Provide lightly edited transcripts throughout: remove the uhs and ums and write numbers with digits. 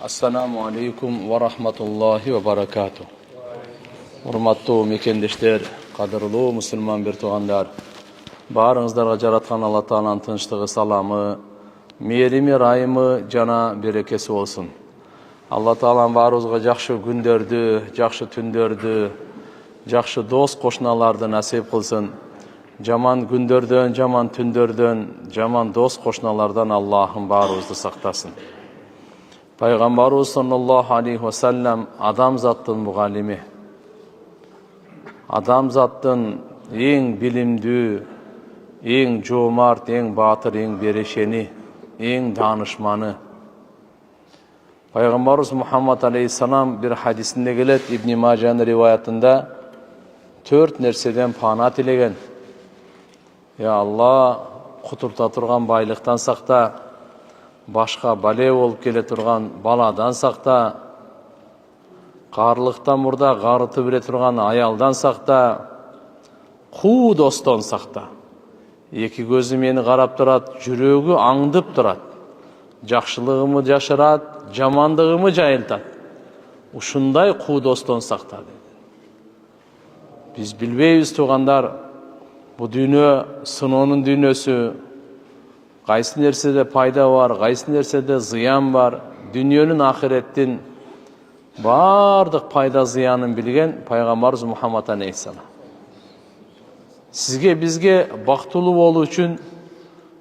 Assalamu alaikum wa rahmatullahi wa barakatuh. Hurmatlı mekendештер, qadırlı musulman bir tuğanlar. Barыңыздарга жараткан Алла Тааланын тынчтыгы, саламы, мээрими, райымы жана берекеси болсун. Алла Таалан барыбызга жакшы күндөрдү, жакшы түндөрдү, жакшы дос кошуналарды насип кылсын. Жаман күндөрдөн, жаман түндөрдөн, жаман дос кошуналардан Аллахым барыбызды сактасын. Пайгамбарыбыз саллаллаху алейхи ва саллям адамзаттын мугаллими. Адамзаттын эң билимдүү, эң жоомарт, эң баатыр, эң берешени, эң данышманы. Пайгамбарыбыз Мухаммад алейхиссалам бир хадисинде келет, Ибн Мажанын риваятында 4 нерседен пана тилеген. Я Алла, кутурта турган байлыктан сакта, башка бале болуп келе турган баладан сакта, карлыктан мурда карыты бере турган аялдан сакта, куу достон сакта. Эки көзү мени карап турат, жүрөгү аңдып турат. Жакшылыгымы жашырат, жамандыгымы жайылтат. Ушундай куу достон сакта деди. Биз билбейбиз туугандар, бу дүйнө сыноонун дүйнөсү. Кайсы нерседе пайда бар, кайсы нерседе зыян бар. Дүйнөнүн, ахиреттин бардык пайда зыянын билген Пайгамбарыбыз Мухаммад алейхиссалам. Сизге, бизге бактылуу болуу үчүн,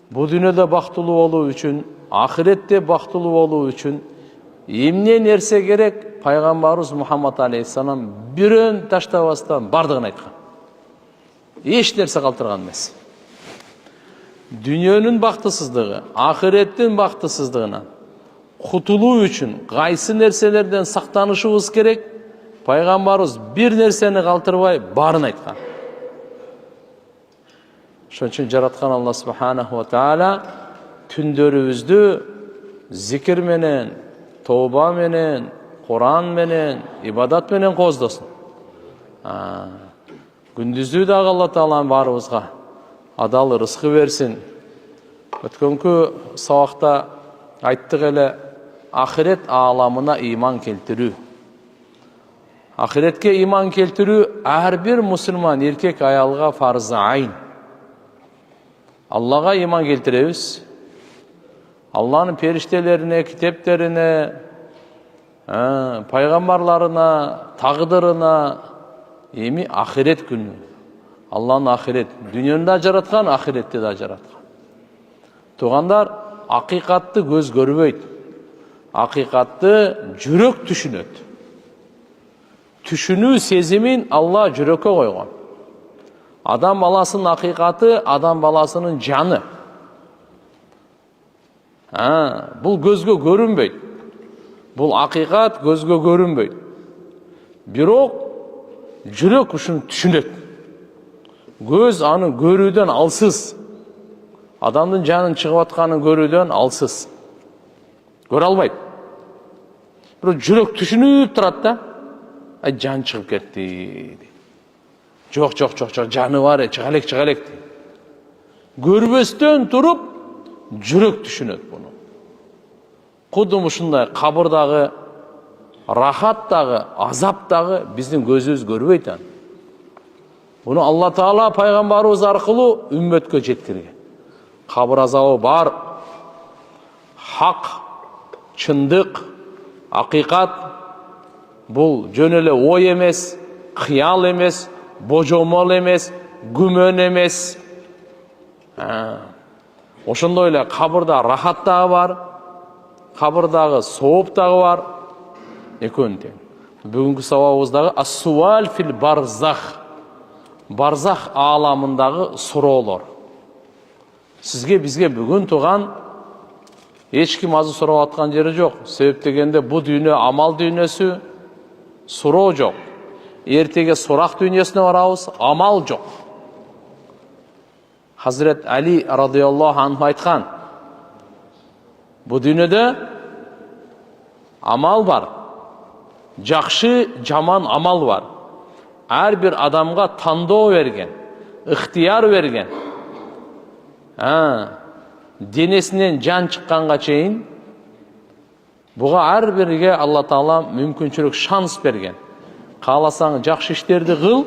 бу дүйнөдө бактылуу болуу үчүн, ахиретте бактылуу болуу үчүн эмне нерсе керек? Пайгамбарыбыз Мухаммад алейхиссалам бирөөн таштабастан бардыгын айткан. Эч нерсе калтырган эмес. Дүйнөнүн бактысыздыгы, ахиреттин бактысыздыгынан кутулуу үчүн кайсы нерселерден сактанышыбыз керек? Пайгамбарыбыз бир нерсени калтырбай барын айткан. Ошон үчүн жараткан Алла субханаху ва таала түндөрүбүздү зикир менен, тооба менен, Куран менен, ибадат менен коздосун. Күндүздү дагы Алла Таала барыбызга адал рызкы берсин. Өткөнкү сабакта айттык эле, ахирет ааламына ыйман келтирүү. Ахиретке ыйман келтирүү ар бир мусулман эркек аялга фарзы айн. Аллага ыйман келтиребиз. Алланын периштелерине, китептерине, пайгамбарларына, тагдырына, эми ахирет күнү. Алланын ахирет, дүйнөнү да жараткан, ахиретти да жараткан. Туугандар, акыйкатты көз көрбөйт. Акыйкатты жүрөк түшүнөт. Түшүнүү сезимин Алла жүрөккө койгон. Адам баласынын акыйкаты, адам баласынын жаны. Бул көзгө көрүнбөйт. Бул акыйкат көзгө көрүнбөйт. Бирок жүрөк ушуну түшүнөт. Көз аны көрүүдөн алсыз. Адамдын жанын чыгып атканын көрүүдөн алсыз. Көрө албайт. Бирок жүрөк түшүнүп турат да, жан чыгып кетти. Жок, жаны бар, чыга элек. Көрбөстөн туруп, жүрөк түшүнөт буну. Кудум ушундай кабырдагы, рахаттагы, азаптагы биздин көзүбүз көрбөйт аны. Буну Алла Таала пайгамбарыбыз аркылуу үммөткө жеткирген. Кабыр азабы бар, хак, чындык, акыйкат бул жөн эле ой эмес, кыял эмес, божомол эмес, күмөн эмес. Ошондой эле кабырда рахат дагы бар, кабырдагы сооп дагы бар. Экөөнү тең. Бүгүнкү сабагыбыздагы ас-суал фил барзах. Барзах ааламындагы суроолор. Сизге, бизге бүгүн туган эч ким азыр сурап аткан жери жок. Себеп дегенде бу дүйнө амал дүйнөсү, суроо жок. Эртеге сурак дүйнөсүнө барабыз, амал жок. Хазрет Али радыйаллаху анху айткан, бу дүйнөдө амал бар. Жакшы, жаман амал бар. Ар бир адамга тандоо берген, ыктыяр берген. Денесинен жан чыкканга чейин Буга ар бириге Алла Таала мүмкүнчүлүк, шанс берген. Кааласаң жакшы иштерди кыл,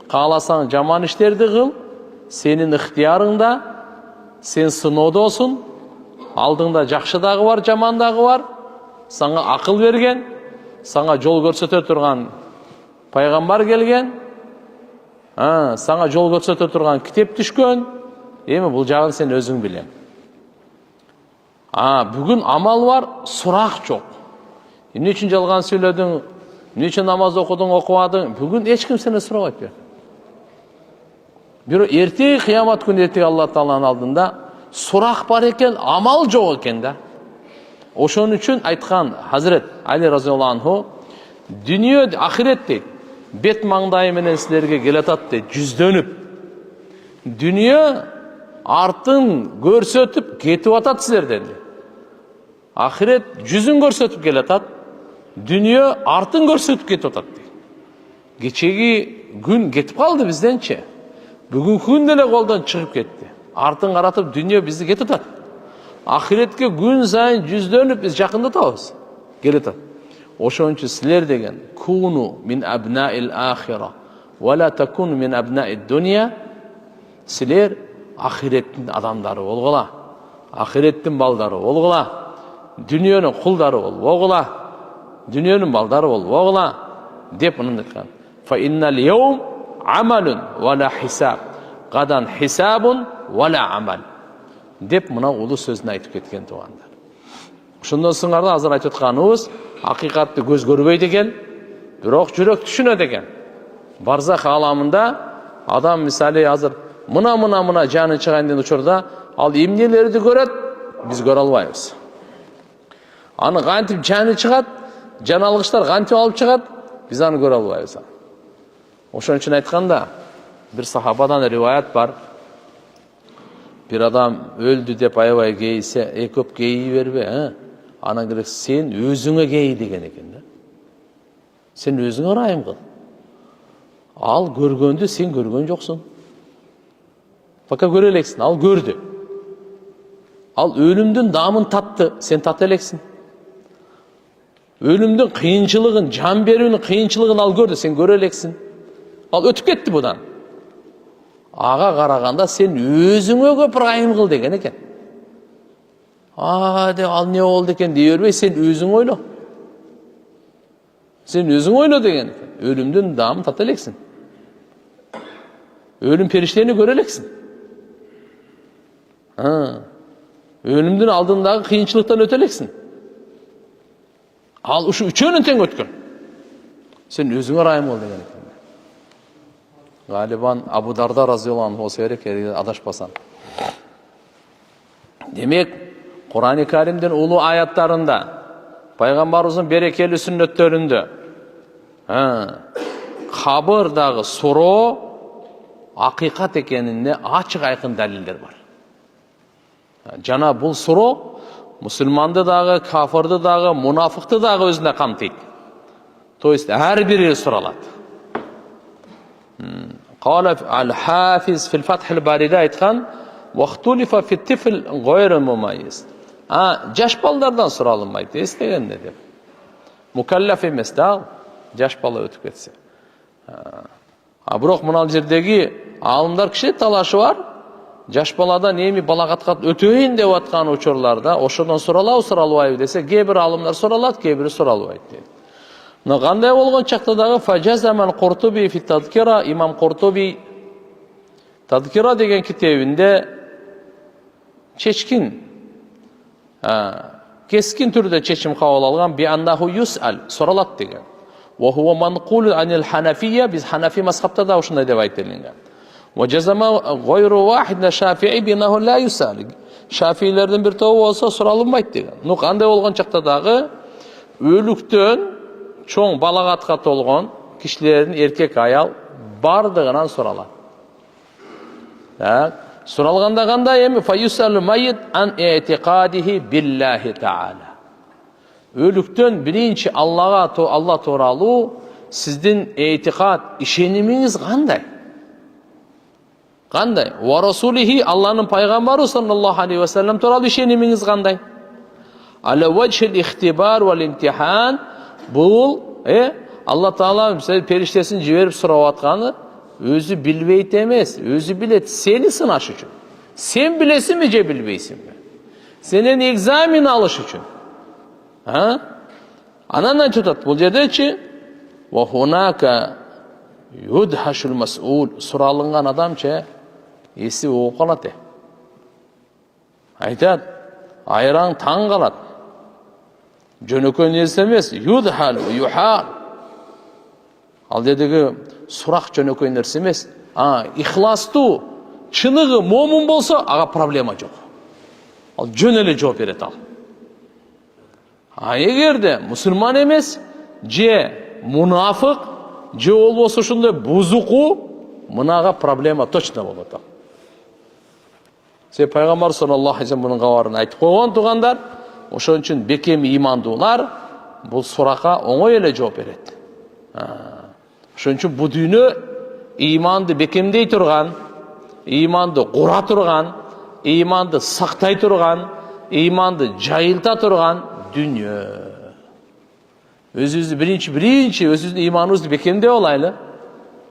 кааласаң жаман иштерди кыл, сенин ыктыярыңда, сен сыноодосуң, алдыңда жакшы дагы бар, жаман дагы бар. Саңа акыл берген, саңа жол көрсөтө турган пайгамбар келген, саңа жол көрсөтө турган китеп түшкөн. Эми бул жагын сен өзүң билем. Бүгүн амал бар, сурак жок. Эмне үчүн жалган сүйлөдүң? Эмне үчүн намаз окудуң, окубадың? Бүгүн эч ким сени сурабайт бер. Бирок эртең кыямат күнү эртең Алла Тааланын алдында сурак бар экен, амал жок экен да. Ошон үчүн айткан Хазрет Али разияллаху анху, дүнүйө ахирет дейт, бет маңдайы менен силерге келатат дейт, жүздөнүп. Дүнүйө артын көрсөтүп кетип атат силерден. Ахирет жүзүн көрсөтүп келатат, дүнүйө артын көрсөтүп кетип атат дейт. Кечеги күн кетип калды бизденчи. Бүгүнкү күн деле колдон чыгып кетти. Артын каратып дүнүйө бизди кетип атат. Ахиретке күн сайын жүздөнүп биз жакындатабыз. Келатат. Ошон үчүн силер деген куну мин абнаил ахира ва ла такуну мин абнаид дуния. Силер ахиреттин адамдары болгула. Ахиреттин балдары болгула. Дүнүйөнүн кулдары болгула. Дүнүйөнүн балдары болгула деп мындай айткан. Фа иннал яум амалун ва ла хисаб. Гадан хисабун ва ла амал. Деп мына улуу сөзүн айтып кеткен туугандар. Ошондон соң азыр айтып атканыбыз, акыйкатты көз көрбөйт экен, бирок жүрөк түшүнөт экен. Барзах аламында адам мисалы азыр мына жаны чыгайын деген учурда ал эмнелерди көрөт, биз көрө албайбыз. Аны кантип жаны чыгат, жаналгычлар кантип алып чыгат, биз аны көрө албайбыз. Ошон үчүн айтканда, бир сахабадан риваят бар. Bir adam öldü dep aябай кейсе, көп кейи бербе, анан керек сен өзүңө кей деген экен да. Сен өзүңө ырайым кыл. Ал көргөндү сен көргөн жоксуң. Пока көрө элексиң, ал көрдү. Ал өлүмдүн дамын татты, сен тата элексиң. Өлүмдүн кыйынчылыгын, жан берүүнүн кыйынчылыгын ал көрдү, сен көрө элексиң. Ал өтүп кетти будан. Ага караганда сен өзүңө көп ырайым кыл деген экен. Деп ал не болду экен дей бербей, сен өзүң ойло. Сен өзүң ойло деген экен. Өлүмдүн дамын тата элексиң. Өлүм периштени көрө элексиң. Өлүмдүн алдындагы кыйынчылыктан өтө элексиң. Ал ушу үчөөнүн тең өткөн. Сен өзүңө ырайым кыл деген экен. Галибан Абу Дарда разияллаху анху болсо керек, адашпасам. Демек, Кур'ан-ы Каримдин улуу аяттарында, пайгамбарыбыздын берекелүү сүннөттөрүндө кабырдагы суроо акыйкат экенине ачык айкын далилдер бар. Жана бул суроо мусулманды дагы, кафырды дагы, мунафыкты дагы өзүнө камтыйт. То есть ар бири суралат. قال الحافظ في الفتح الباري айткан واختلف في الطفل غير المميز. Жаш балдардан суралынбайт, эстегенде деп. Мукаллаф эмес да, жаш бала өтүп кетсе. Бирок мына жердеги аалымдар киши талашы бар. Жаш баладан эми балагатка өтөйүн деп аткан учурларда ошодон суралбайбы десе, кээ бир аалымдар суралат, кээ бири суралбайт дейт. Но кандай болгон чакта дагы фажазамал Куртуби фи Тадкира, имам Куртуби Тадкира деген китебинде чечкин, кескин түрдө чечим кабыл алган, би аннаху юсал, суралат деген. Ва хува манқул анил ханафия, биз ханафи мазхабта да ушундай деп айтылган. Ва жазама гайру вахид на шафии би аннаху ла юсал. Шафийлердин бир тобу болсо суралынбайт деген. Ну кандай болгон чакта дагы өлүктөн чоң балагатка толгон кишилердин эркек аял бардыгынан суралат. Суралганда кандай эми фаюсалу майит ан этикадихи биллахи таала. Өлүктөн биринчи Алла тууралуу сиздин этикад, ишенимиңиз кандай? Кандай? Ва расулихи, Алланын пайгамбары саллаллаху алейхи ва саллям тууралуу ишенимиңиз кандай? Ala vajhil ihtibar wal imtihan. Бұл Алла Таала періштесін жіберіп сұрап атқаны өзі білбейді емес, өзі біледі, сені сынаш үшін. Сен білесің бе, же білбейсің бе? Сенен экзамен алыш үшін. Анан айтып жатады бұл жердечи ва хунака юдхашул мас'ул, сұралынған адамча есі оғып қалады. Айтады, айраң таң қалады. Жөнөкөй нерсе емес, юдхал, юхал. Ал дедігі сұрақ жөнөкөй нерсе емес. Ихласту, чыныгы момын болса, аға проблема жоқ. Ал жөн эле жооп берет ал. Эгерде мусулман емес, же мунафык, же болбосо ушундай бузуку, мынага проблема точно болот ал. Пайгамбар саллаллаху алейхи мунун кабарын айтып койгон тугандар, ошон үчүн бекем ыймандуулар бул сурака оңой эле жооп берет. Ошон үчүн бул дүйнө ыйманды бекемдей турган, ыйманды кура турган, ыйманды сактай турган, ыйманды жайылта турган дүйнө. Өзүбүздү биринчи өзүбүздүн ыйманыбызды бекемдеп алайлы.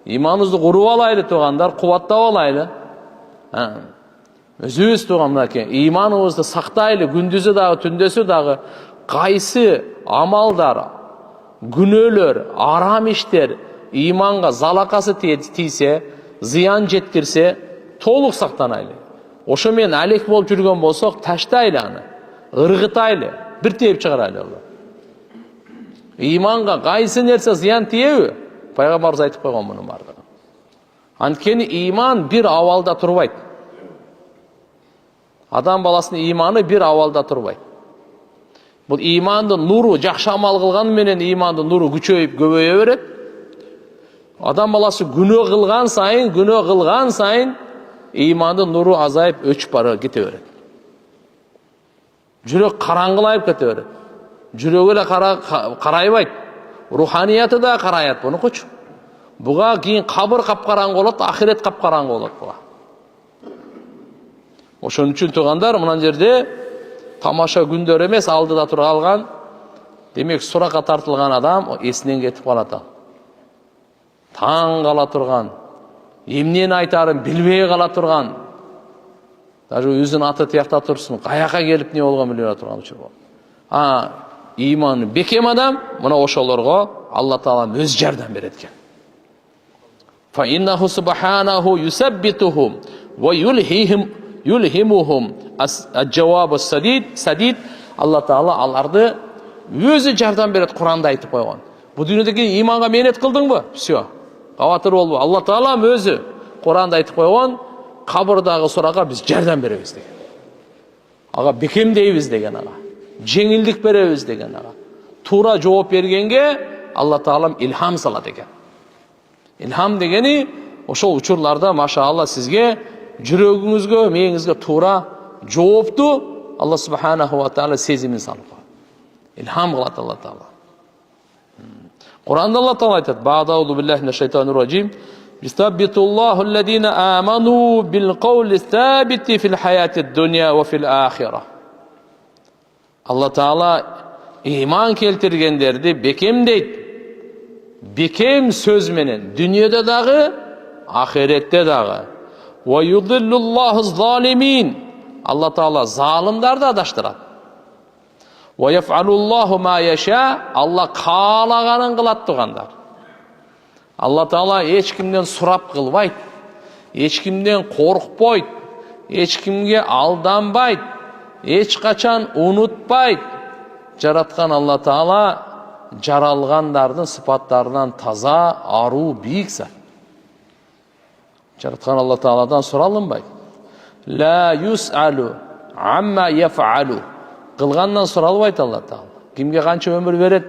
Ыйманыбызды куруп алайлы тугандар, кубаттап алайлы. Өзүбүз туган мынакей ыйманыбызды сактайлы, күндүзү дагы, түндөсү дагы кайсы амалдар, күнөөлөр, арам иштер ыйманга залакасы тийсе, зыян жеткирсе, толук сактанайлы. Ошо менен алек болуп жүргөн болсок, таштайлы аны, ыргытайлы, бир тээп чыгарайлы. Ыйманга кайсы нерсе зыян тиеби? Пайгамбарыбыз айтып койгон мунун бардыгы. Анткени ыйман бир абалда турбайт. Адам баласынын ыйманы бир абалда турбайт. Бул ыймандын нуру жакшы амал кылган менен ыймандын нуру күчөйүп көбөйө берет. Адам баласы күнөө кылган сайын ыймандын нуру азайып өчүп бара кете берет. Жүрөк караңгылайып кете берет. Жүрөгү эле карайбайт. Руханияты да карайат бунукучу. Буга кийин кабыр капкараңгы болот, ахирет капкараңгы болот буга. Ошон үчүн тугандар, мына жерде тамаша күндөр эмес, алдыда тура калган. Демек, суракка тартылган адам эсинен кетип калат. Таң кала турган, эмнени айтарын билбей кала турган, даже өзүнүн аты тиякта турсун, каяка келип не болгон билбей турган учур болот. Ыйманы бекем адам, мына ошолорго Алла Таала өз жардам берет экен. Фа иннаху субханаху юсаббитуhum ва юлхимухум аж-жавабу садид. Алла Таала аларды өзү жардам берет, Куранда айтып койгон. Бу дүйнөдөгү ыйманга мээнет кылдыңбы? Всё. Кабатыр болбо. Алла Таала өзү Куранда айтып койгон, кабырдагы суракка биз жардам беребиз деген. Ага бекемдейбиз деген ага. Жеңилдик беребиз деген ага. Туура жооп бергенге Алла Таалам илхам салат экен. Илхам дегени ошол учурларда машаалла сизге жүрөгүңүзгө, мээңизге туура жоопту Алла субханаху ва таала сезимин салып коет. Илхам кылат Алла Таала. Куранда Алла Таала айтат: "Ба'даузу биллахи минаш шайтанир раджим. Бистаббитуллаху аллазина аману бил каули сабити фил хаятид дунья ва фил ахира." Алла Таала ыйман келтиргендерди бекемдейт. Бекем сөз менен дүйнөдө дагы, ахиретте дагы. Ва юдиллуллаху залимин. Алла Таала залымдарды адаштырат. Ва яф'алуллаху ма яша. Алла каалаганын кылат тугандар. Алла Таала эч кимден сурап кылбайт, эч кимден коркпойт, эч кимге алданбайт, эч качан унутпайт. Жараткан Алла Таала жаралгандардын сыпаттарынан таза, аруу, бийик зат. Жараткан Алла Тааладан суралынбайт. Ла юс'алу амма яф'алу. Кылгандан суралбайт Алла Таала. Кимге канча өмүр берет?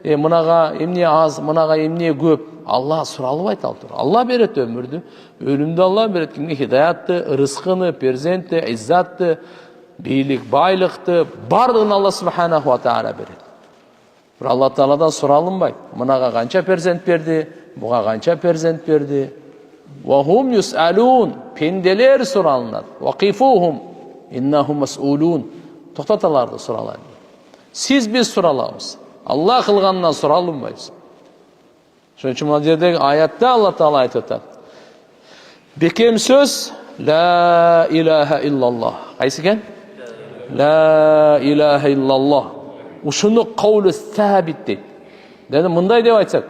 Мынага эмне аз, мынага эмне көп? Алла суралбайт ал тура. Алла берет өмүрдү, өлүмдү Алла берет. Кимге хидаятты, рызкыны, перзентти, иззатты, бийлик, байлыкты, бардыгын Алла субханаху ва таала берет. Бир Алла Тааладан суралынбайт. Мынага канча перзент берди, буга канча перзент берди? Ва хум юс'алун. Пенделер суралынат. Вакифухум иннахум мас'улун. Токтоталарды суралайт. Siz biz suralabız. Allah kılgandan suralınmayız. Şunun için bu yerdeki ayette Allah Teala ayet etti. Bekem söz La ilahe illallah. Qaysi ekan? La ilahe illallah. Uşunu qavli sabit deydi. Dedi mınday deb aytsak,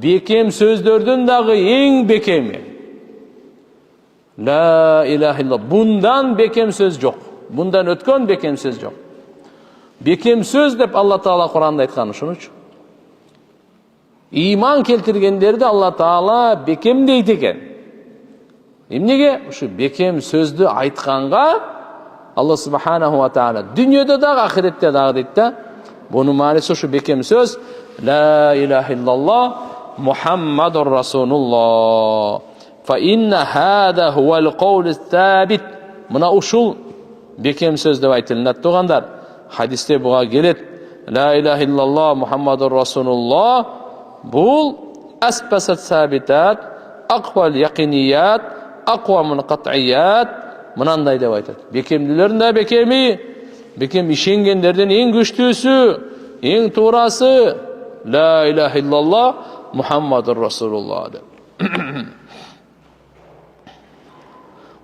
bekem sözdөрдүн дагы эң бекеми. La ilahe illallah. Bundan bekem söz yok. Bundan ötkön bekem söz yok. Bekem söz dep Allah Taala Kur'anda aytkан ошон үчүн. İman keltirgenlerdi Allah Taala bekem deydi eкен. Эмнеге? Ушу бекем сөздү айтканга Allah Subhanahu wa Taala dünyada da ahirette da deydi da. Bunun manası şu bekem söz La ilahe illallah Muhammadur Rasulullah. Fa inna hada huvel qawlu sabit. Mına uşul bekem söz dep aytılат тугандар. Hadiste buğa gelet. La ilahe illallah Muhammadur Rasulullah. Bul asbasat sabitat, aqval yaqiniyat, aqwa munqat'iyat. Mınanday dep aytат. Bekemlilerin de bekemi, bekem işengenlerden en güçlüsü, en tuğrası La ilahe illallah Muhammadur Rasulullah dep.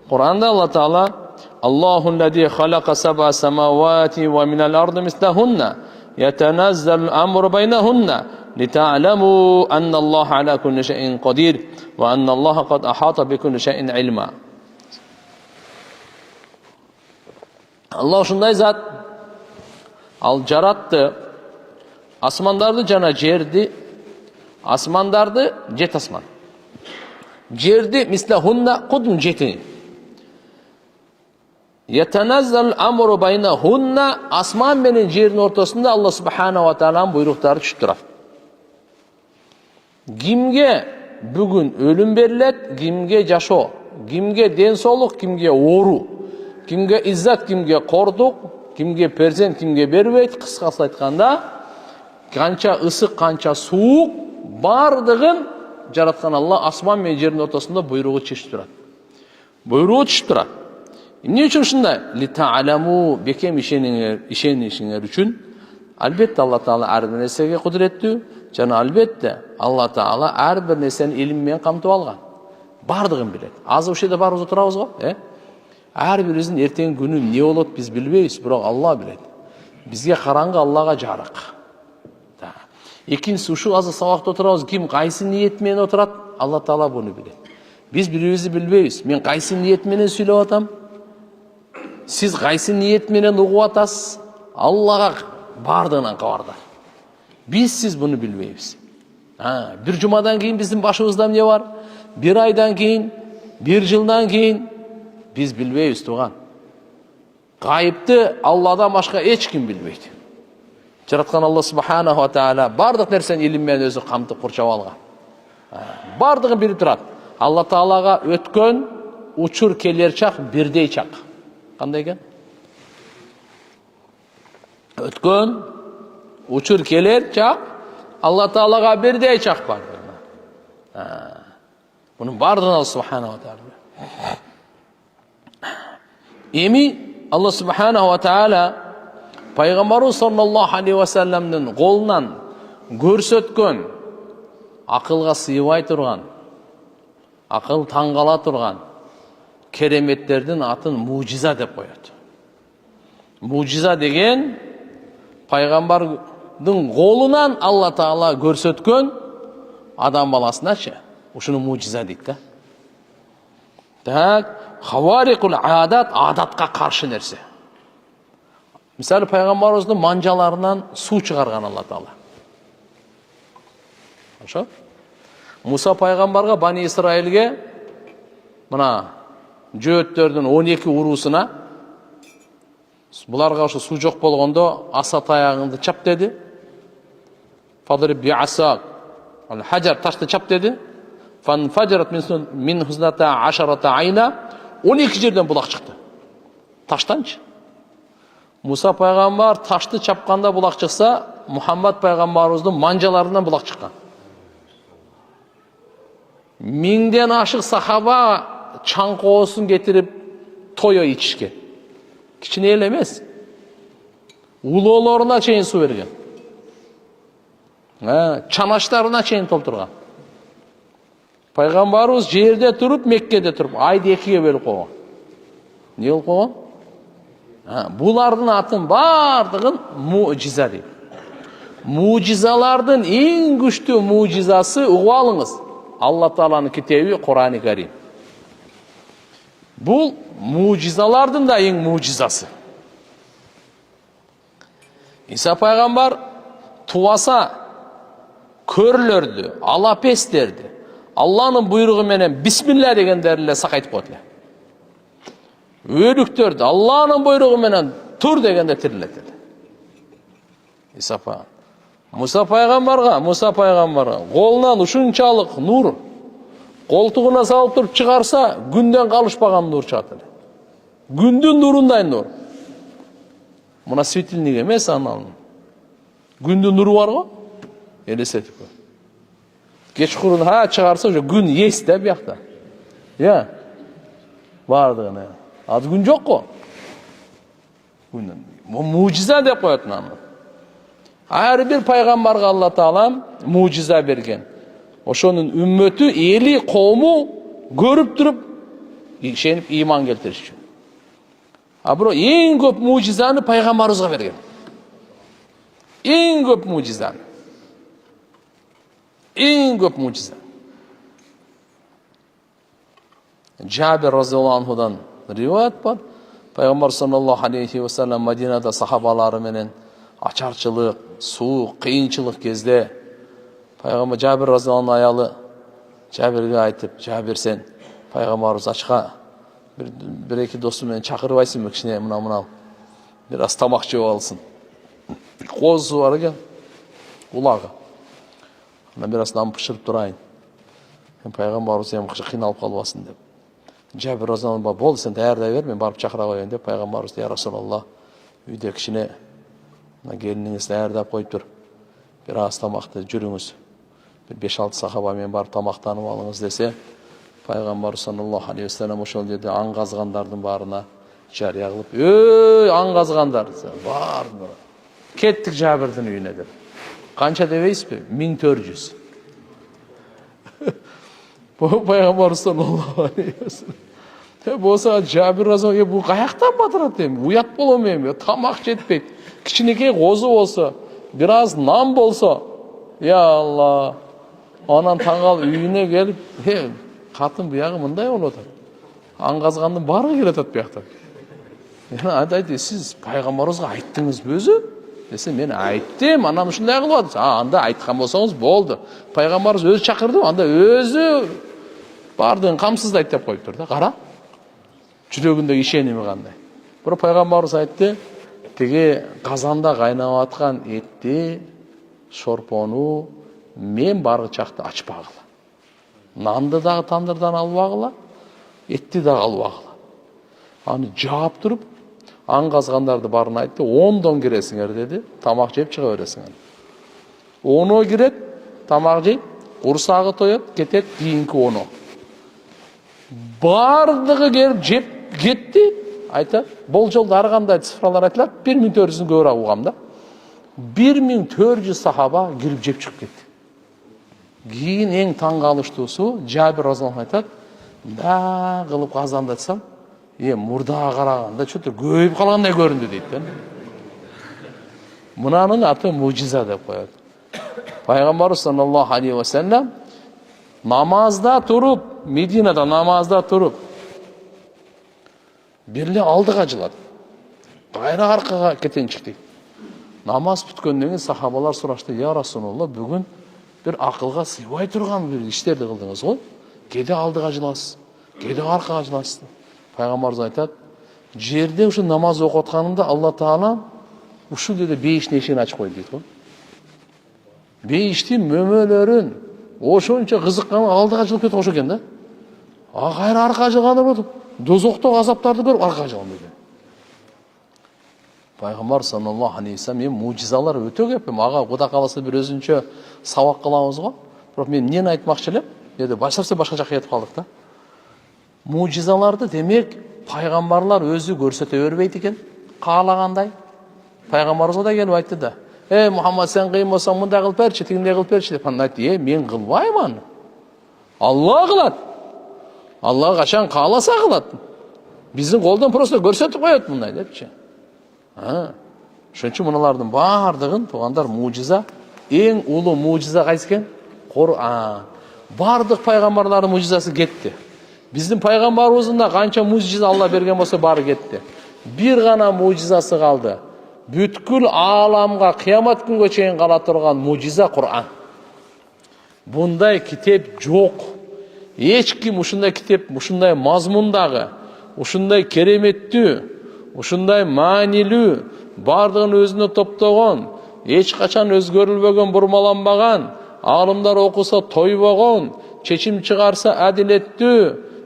Kur'an'da Allah Teala Allahu'llezî halaka seb'a semâvâti ve minel ardı mislehunne yetenezzelul emru beynehunne lita'lemû ennallâhe alâ kulli şeyin kadir ve ennallâhe kad ahâta bi kulli şeyin ilmâ. Allah şunday zat al jarattı asmandardı jana жерди asmandardı jet asman жерди mislehunne kudun jetini yetenezzel amru beynehunne asman menen jerin ortasında Allah Subhanahu wa Ta'ala'nın buyruktары түшүп турат. Kimge bugün ölüm berilet, kimge жашоо, kimge den sooluk, kimge oorу, kimge izzat, kimge korдук, kimge перзент, kimge бербейт. Кыскасы айтканда, канча ысык, канча суук бардыгын жараткан Allah асман менен жердин ортосунда буйругу чечип турат. Буйругу түшүп турат. Эмне үчүн ушундай? Ли та'ламу бекем ишенишиңер үчүн албетте Allah Taala ар бир нерсеге кудуреттүү жана албетте Allah Taala ар бир нерсени илим менен камтып алган. Бардыгын билет. Азыр ушул жерде барыбыз отурабыз го, ар бирибиздин эртең күнү эмне болот биз билбейбиз, бирок Алла билет. Бизге караңгы, Аллага жарык. Экинчиси ушул азыр сабакта отурабыз, ким кайсы ниет менен отурат, Allah Taala буну билет. Биз бирибизди билбейбиз. Мен кайсы ниет менен сүйлөп атам? Siz qaysi niyet menen uğup atasiz? Allah'a bardığından kabarдар. Biz siz bunu bilmeybiz. Bir cumadan keyin bizim başımızda ne var? Bir aydan keyin, bir yıldan keyin biz bilmeybiz tuğan. Gayipti Allah'dan başka hiç kim bilmeydi. Jaratkan Allah Subhanahu wa Ta'ala bardıq nerseni ilim menen özü kamtıp kurçap algan. Bardığın biri turat. Allah Ta'alaga ötkön uçur keler çak birdey çak. Qanday ekan? Ötkön uçur keler çak Allah Taalaga birdey çak var. Bunun bardığını Allah Subhanahu wa Ta'ala. Emi Allah Subhanahu wa Ta'ala Peygamberimiz sallallahu aleyhi ve sellem'nin kolundan görsetken akılga sıyıbay turgan, akıl tangala turgan keremetlerden atın muciza dep koyat. Muciza degen Peygamber'in kolundan Allah Taala görsetken adam balasınaçı. Uşunu muciza deydi da. Tak, havarikul adatка karşı nerse. Misali Peygamberimizin mancalarından su çıkargan Allah Taala. Oşo? Musa Peygamberge Bani İsrail'ge mına Jööттөрдүн 12 урусуна буларга ошо суу жок болгондо аса таягыңды чап деди. Фадриб би'асак. Al-hajar ташты чап деди. Fanfajarat min husnata 10 ayna 12 жерден булак чыкты. Таштанчы. Musa пайгамбар ташты чапканда булак чыкса, Muhammad пайгамбарыбыздын манжаларынан булак чыккан. Миңден ашык сахаба çankoosun getirip toyo içişken. Kiçine el emez. Улоолоруна чейин суу берген. Чанаштарына чейин толтурган. Пайгамбарыбыз жерде туруп, Меккеде туруп, айды экиге бөлүп койгон. Не болуп койгон? Булардын атын бардыгын мужиза дейт. Мужизалардын эң күчтүү мужизасы, угуп алыңыз, Алла Тааланын китеби Кур'ан-ы Карим. Бул мужизалардын да эң мужизасы. Иса пайгамбар туаса көрлөрдү, алапестерди, Алланын буйругу менен бисмилла дегендерди эле сакайтып коет эле. Өлүктөрдү Алланын буйругу менен тур дегенде тирилет эле. Иса пайгамбар. Муса пайгамбарга колунан ушунчалык нур колтугуна салып туруп чыгарса, күндөн калышпаган нур чыгат эле. Күндүн нурундай нур. Мына светильник эмес анан. Күндүн нуру бар го? Элестетип кой. Кечкурун чыгарса, уже күн эс да биякта. Бардыгына. Az күн жок го. Күндүн. Мужиза деп коет аны. Ар бир пайгамбарга Алла Таала мужиза берген. Ошонун үммөтү, эли, коому көрүп туруп, ишенип иман келтириш үчүн. Бирок эң көп мужизаны пайгамбарыбызга берген. Эң көп мужизаны. Эң көп мужиза. Жабир разияллаху анхудан риваят бар. Пайгамбар саллаллаху алейхи ва саллям Мадинада сахабалары менен ачарчылык, суу, кыйынчылык кезде пайгамбар Жабир разияллаху аялы Жабирге айтып, Жабир сен пайгамбарыбыз ачка bir эки досу менен чакырбайсыңбы, кичине мына бир аз тамак жеп алсын. Козу бар экен, улагы. Ана бир аз нан пышырып турайын. Пайгамбарыбыз эми кыйналып калбасын деп. Жабир разияллаху анху бол, сен даярдай бер, мен барып чакыра коеюн деп пайгамбарыбыз: "Я Расулаллах, үйдө кичине келиниңиз даярдап коюптур. Бир аз тамакты жүрүңүз. Bir 5-6 сахаба менен барып тамактанып алыңыз" десе, пайгамбар саллаллаху алейхи ва саллям ошол жерде аң казгандардын баарына жарыя кылып: "Эй, аң казгандар, баардыр. Кеттик Жабирдин үйүнө" деп. Канча дебейсизби? 1400. Пайгамбар саллаллаху алейхи ва саллям. Болса Жабир разияллаху бу каяктан батырат эми? Уят болом эми, тамак жетпейт. Кичинекей козу болсо, бир аз нан болсо, я Алла. Анан таңал үйүнө келип, катын буягы мындай болуп атат. Аң казгандын баары келип атат буякта. Айтты, сиз пайгамбарыбызга айттыңызбы өзү? Десе, мен айттым, анан ушундай кылып атат. Анда айткан болсоңуз болду. Пайгамбарыбыз өзү чакырды, анда өзү бардыгын камсыздайт деп коюптур да. Кара. Жүрөгүндөгү ишеними кандай. Бирок пайгамбарыбыз айтты, тиги казанда кайнап аткан этти, шорпону мен баргы чакта ачпагыла. Нанды дагы тандырдан албагыла, этти дагы албагыла. Аны жаап туруп, аң казгандарды барын айтты, 10дон киресиңер деди, тамак жеп чыга бересиңер. 10 кирет, тамак жейт, курсагы тоет, кетет, кийинки 10. Бардыгы келип жеп кетти, айтат. Бул жолда ар кандай цифралар айтылат, 1400-дөн көбүрөөк угам да. 1400 сахаба кирип жеп чыгып кетти. Кийин эң таң калыштуусу Жабир разияллаху айтат, да кылып казанды айтсам, мурдага караганда чөтө көбөйүп калгандай көрүндү дейт да. Мунанын аты мужиза деп коет. Пайгамбар саллаллаху алейхи ва саллям намазда туруп, Мединада намазда туруп, бирли алдыга жылат. Кайра аркага кетенчик дейт. Намаз бүткөндөн кийин сахабалар сурашты: "Я Расулаллах, бүгүн bir акылга сыйбай турган бир иштерди кылдыңыз го. Кеде алдыга жыласыз, кеде аркага жыласыз?" Пайгамбарыбыз айтат: "Жерде ушу намаз окуп атканымда Алла Таала ушул жерде бейиштин эшигин ачып койду" дейт го. Бейиштин мөмөлөрүн ошончо кызыккан алдыга жылып кетип ошо экен да. Кайра аркага жылганы болуп, дозоктогу азаптарды көрүп аркага жылган экен. Пайгамбар саллаллаху алейхи ва саллям мужизалар өтө көп. Ага Кудай кааласа бир өзүнчө сабак кылабыз го. Бирок мен эмнени айтмакчы элем? Эде башка жакка кетип калдык да. Мужизаларды демек пайгамбарлар өзү көрсөтө бербейт экен, каалагандай. Пайғамбарымызға да келіп айтты да: Мұхаммад, сен қиын болсаң, мындай қылып берші, тигіндей қылып берші деп. Анда айтты: мен қылмаймын. Алла қылады. Алла қашан қаласа қылады. Біздің қолдан просто көрсетіп қояды мұндай депші. Шөнші мұналардың бардығын, туғандар, мужиза, ең ұлы мужиза қайсы екен? Құран. Бардық пайғамбарлардың мужизасы кетті. Біздің пайғамбарымыздың да қанша мужиза Алла берген болса бары кетті. Bir ғана мужизасы қалды. Бүткіл аламға қиямат күнге шейін қала тұрған мужиза Құран. Бұндай кітеп жоқ. Ешкім ұшындай кітеп, ұшындай мазмұндағы, ұшындай кереметті, ұшындай мәнилі, бардығын өзіне топтаған, ешқашан өзгерілбеген, бұрмаланбаған, ғалымдар оқыса тойбаған, шешім шығарса әділетті,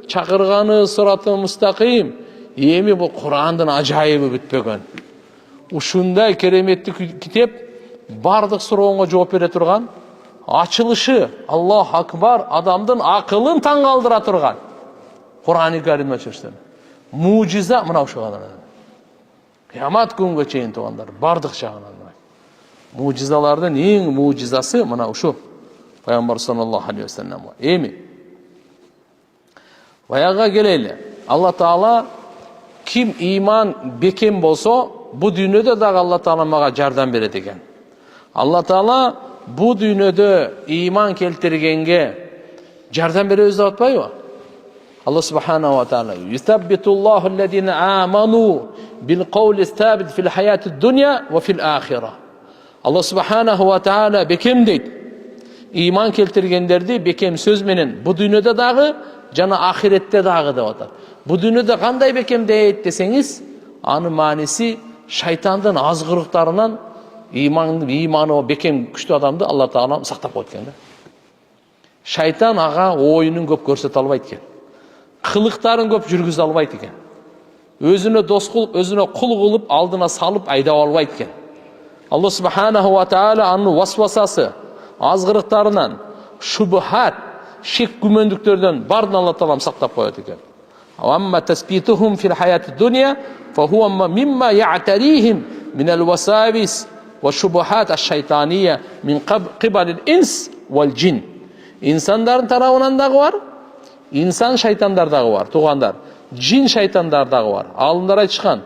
шақырғаны сыраты мұстақим. Еми бұл Құранның ажайыбы бітпеген. Ушундай кереметті кітеп бардық сұрауға жауап бере тұрған, açılışı, Allah akbar, adamдың ақылын таңғалдыра тұрған Құран-ы Кәрим açılışтан. Mucize мынау шығады. Қиямат күнге шейін туғандар бардық жағынан. Mucizalардың ең mucizасы мынау шу. Пайғамбар саллаллаху алейхи ва саллям. Еми. Баяға келейлі. Алла Таала ким иман бекем болса, bu dünyada da Allah Taala mağa жардам береді екен. Allah Taala bu dünyada iman keltirgenge жардам бере өзі атпай ма? Allah Subhanahu wa Taala yusabbitullahu allazina amanu bil qawli sabit fil hayatid dunya ve fil ahireh. Allah Subhanahu wa Taala bekem deydi. İman keltirgenlerdi bekem söz menen bu dünyada dağı jana ahirette dağı деп атат. Bu dünyada qanday bekem deydi desеңiz, anın manisi шайтандың азғырықтарынан иманы бекем күшті адамды Алла Тағала сақтап қойды. Шайтан аға ойынын көп көрсете албайды екен. Қылықтарын көп жүргізе албайды екен. Өзіне дос қылып, өзіне құл қылып, алдына салып айдап албайды екен. Алла Субханаху ва Тағала анның васвасасы, азғырықтарынан, шубхат, шек күмендіктерден барын Алла Тағала сақтап қойды екен. Amma tasbituhum fil hayatid dunya fahuwa mimma ya'tarihim min al-wasawis wa shubuhat ash-shaytaniyya min qibal al-ins wal jin. İnsanların tarafından da var, insan şeytanlardağı var, tuğanlar. Jin şeytanlardağı var. Alınlara çıkan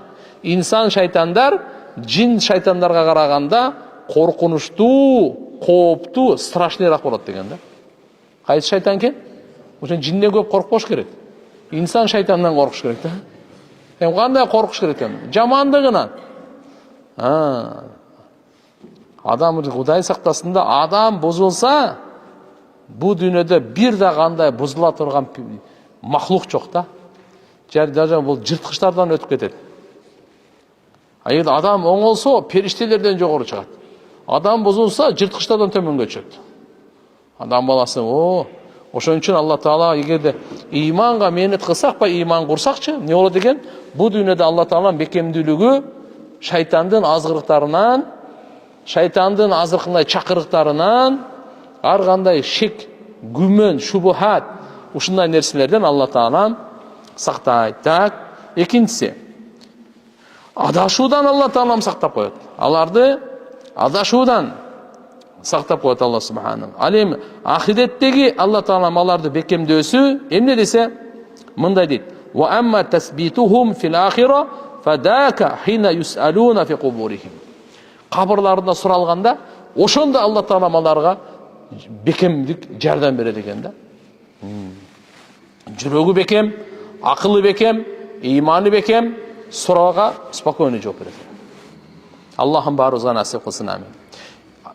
insan şeytanlar jin şeytanlarga qaraganda korkunçtu, qo'ptu, strashniroq bo'ladi deganda. Qaysi shayton ekan? O'sha jindan ko'p qo'rqmoq kerak. İnsan şeytandan korkuş gerek de. Hem qanday korkuş gerek ekan? Жамандығынан. Adam Құдай сақтасын да адам бұзылса, bu dünyada bir de qanday бұзыла тұрған мақлуқ жоқ та. Даже бұл жыртқыштардан өтіп кетеді. Егер адам оңолса, періштелерден жоғары шығады. Адам бұзылса, жыртқыштардан төменге түседі. Адам баласы, ошон үчүн Алла Таала эгерде иманга менет кылсак па, иман курсакчы, не болот экен? Бу дүйнөдө Алла Тааланын бекемдүүлүгү шайтандын азгырыктарынан, шайтандын азыркындай чакырыктарынан, ар кандай шек, күмөн, шубухат, ушундай нерселерден Алла Таала сактайт. Так, экинчиси, адашуудан Алла Таалам сактап коет. Аларды адашуудан сақтап қойды Алла Субхану. Алем ахиреттегі Алла Таалам аларды бекемдөөсү эмне десе, мындай дейт: "Ва амма тасбитуhum fil ахира фадака хина юсалуна фи кубурихим." Кабырларында суралганда, ошондо Алла Таалам аларга бекемдик жардам берет экен да. Жүрөгү бекем, акылы бекем, иманы бекем, сурауга спокойно жооп берет. Аллахым баарыбызга насип кылсын, амин.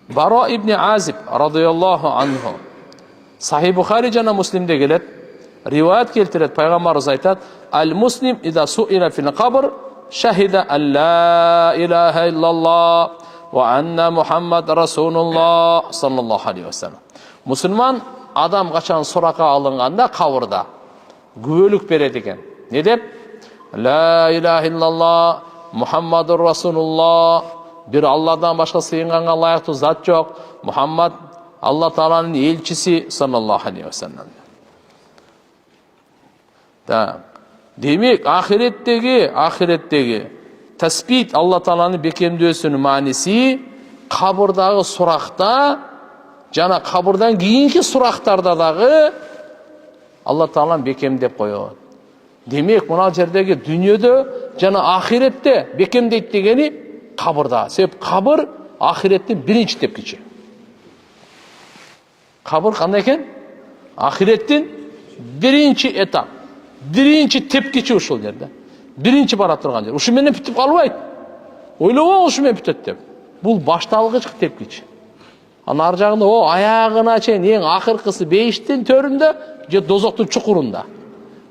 Baro ibn Azib radıyallahu anhu Sahih Bukhari jana Muslim'de gelet rivayet keltiret. Peygamberimiz aytat: "Al muslim iza su'ila fil qabr shahida an la ilaha illallah ve anna Muhammad Rasulullah sallallahu aleyhi ve sellem." Müslüman adam kaçan soraka alınganda kavurda güvölük beredi eken. Ne dep? La ilaha illallah Muhammadur Rasulullah. Bir Allah'dan başka sığınganга layıktı zat yok. Muhammed Allah Taala'nın elçisi sallallahu aleyhi ve sellem. Demek ahiretteki Таспит Алла Тааланы бекемдөөсүнүн мааниси кабырдагы суракта жана кабырдан кийинки сурактарда дагы Алла Тааланы бекемдеп коет. Демек, мына жердеги дүнүйөдө жана ахиретте бекемдейт дегени кабырда. Себеп кабыр ахиреттин биринчи тепкичи. Кабыр кандай экен? Ахиреттин биринчи этап, биринчи тепкичи ушул жерде. Биринчи бара турган жер. Ушу менен бүтүп калбайт. Ойлобоң ушу менен бүтөт деп. Бул башталгыч тепкич. Анын ар жагында аягына чейин эң акыркысы бейиштин төрүндө же дозоктун чукурунда.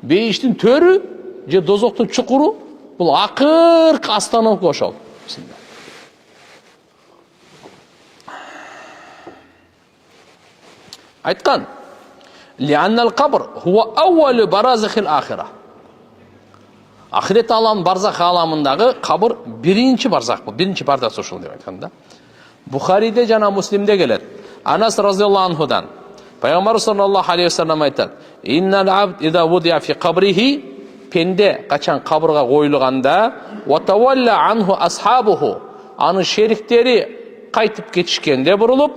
Бейиштин төрү же дозоктун чукуру бул акыркы остановка ошол. Айткан: "Ли'аннал кабр хува аввалу баразихил ахира." Ахирет алам, барзах аламындагы кабыр биринчи барзах бул, биринчи бардасы ушул деп айткан да. Бухариде жана Муслимде келет. Анас разияллаху анхудан Пайгамбар саллаллаху алейхи ва саллям айтат: "Иннал абд иза вудиа фи кабрихи", пенде качан кабырга коюлганда, "Ва тавалла анху асхабуху", анын шериктери кайтып кетишкенде бурулуп,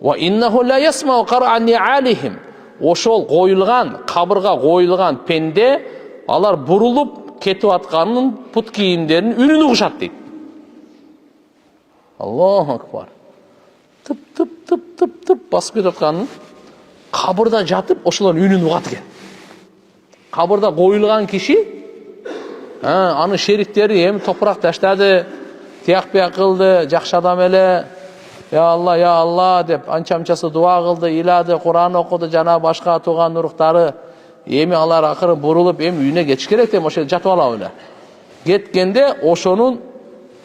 "Ва иннаху ла ясмау караан ниалихим", ошол коюлган, кабырга коюлган пенде алар бурулуп кетип атканын пут кийимдеринин үнүн угушат дейт. Аллаху акбар. Тып басып кетип атканын кабырда жатып ошолордун үнүн угат экен. Кабырда коюлган киши анын шериктери эми топурак таштады, тияк бияк кылды, жакшы адам эле, я Алла деп анча-мынчасы дуа кылды, ыйлады, Куран окуду жана башка тууган уруктары. Эми алар акыры бурулуп, эми үйүнө кетиш керек деп ошол жатып алабы эле. Кеткенде ошонун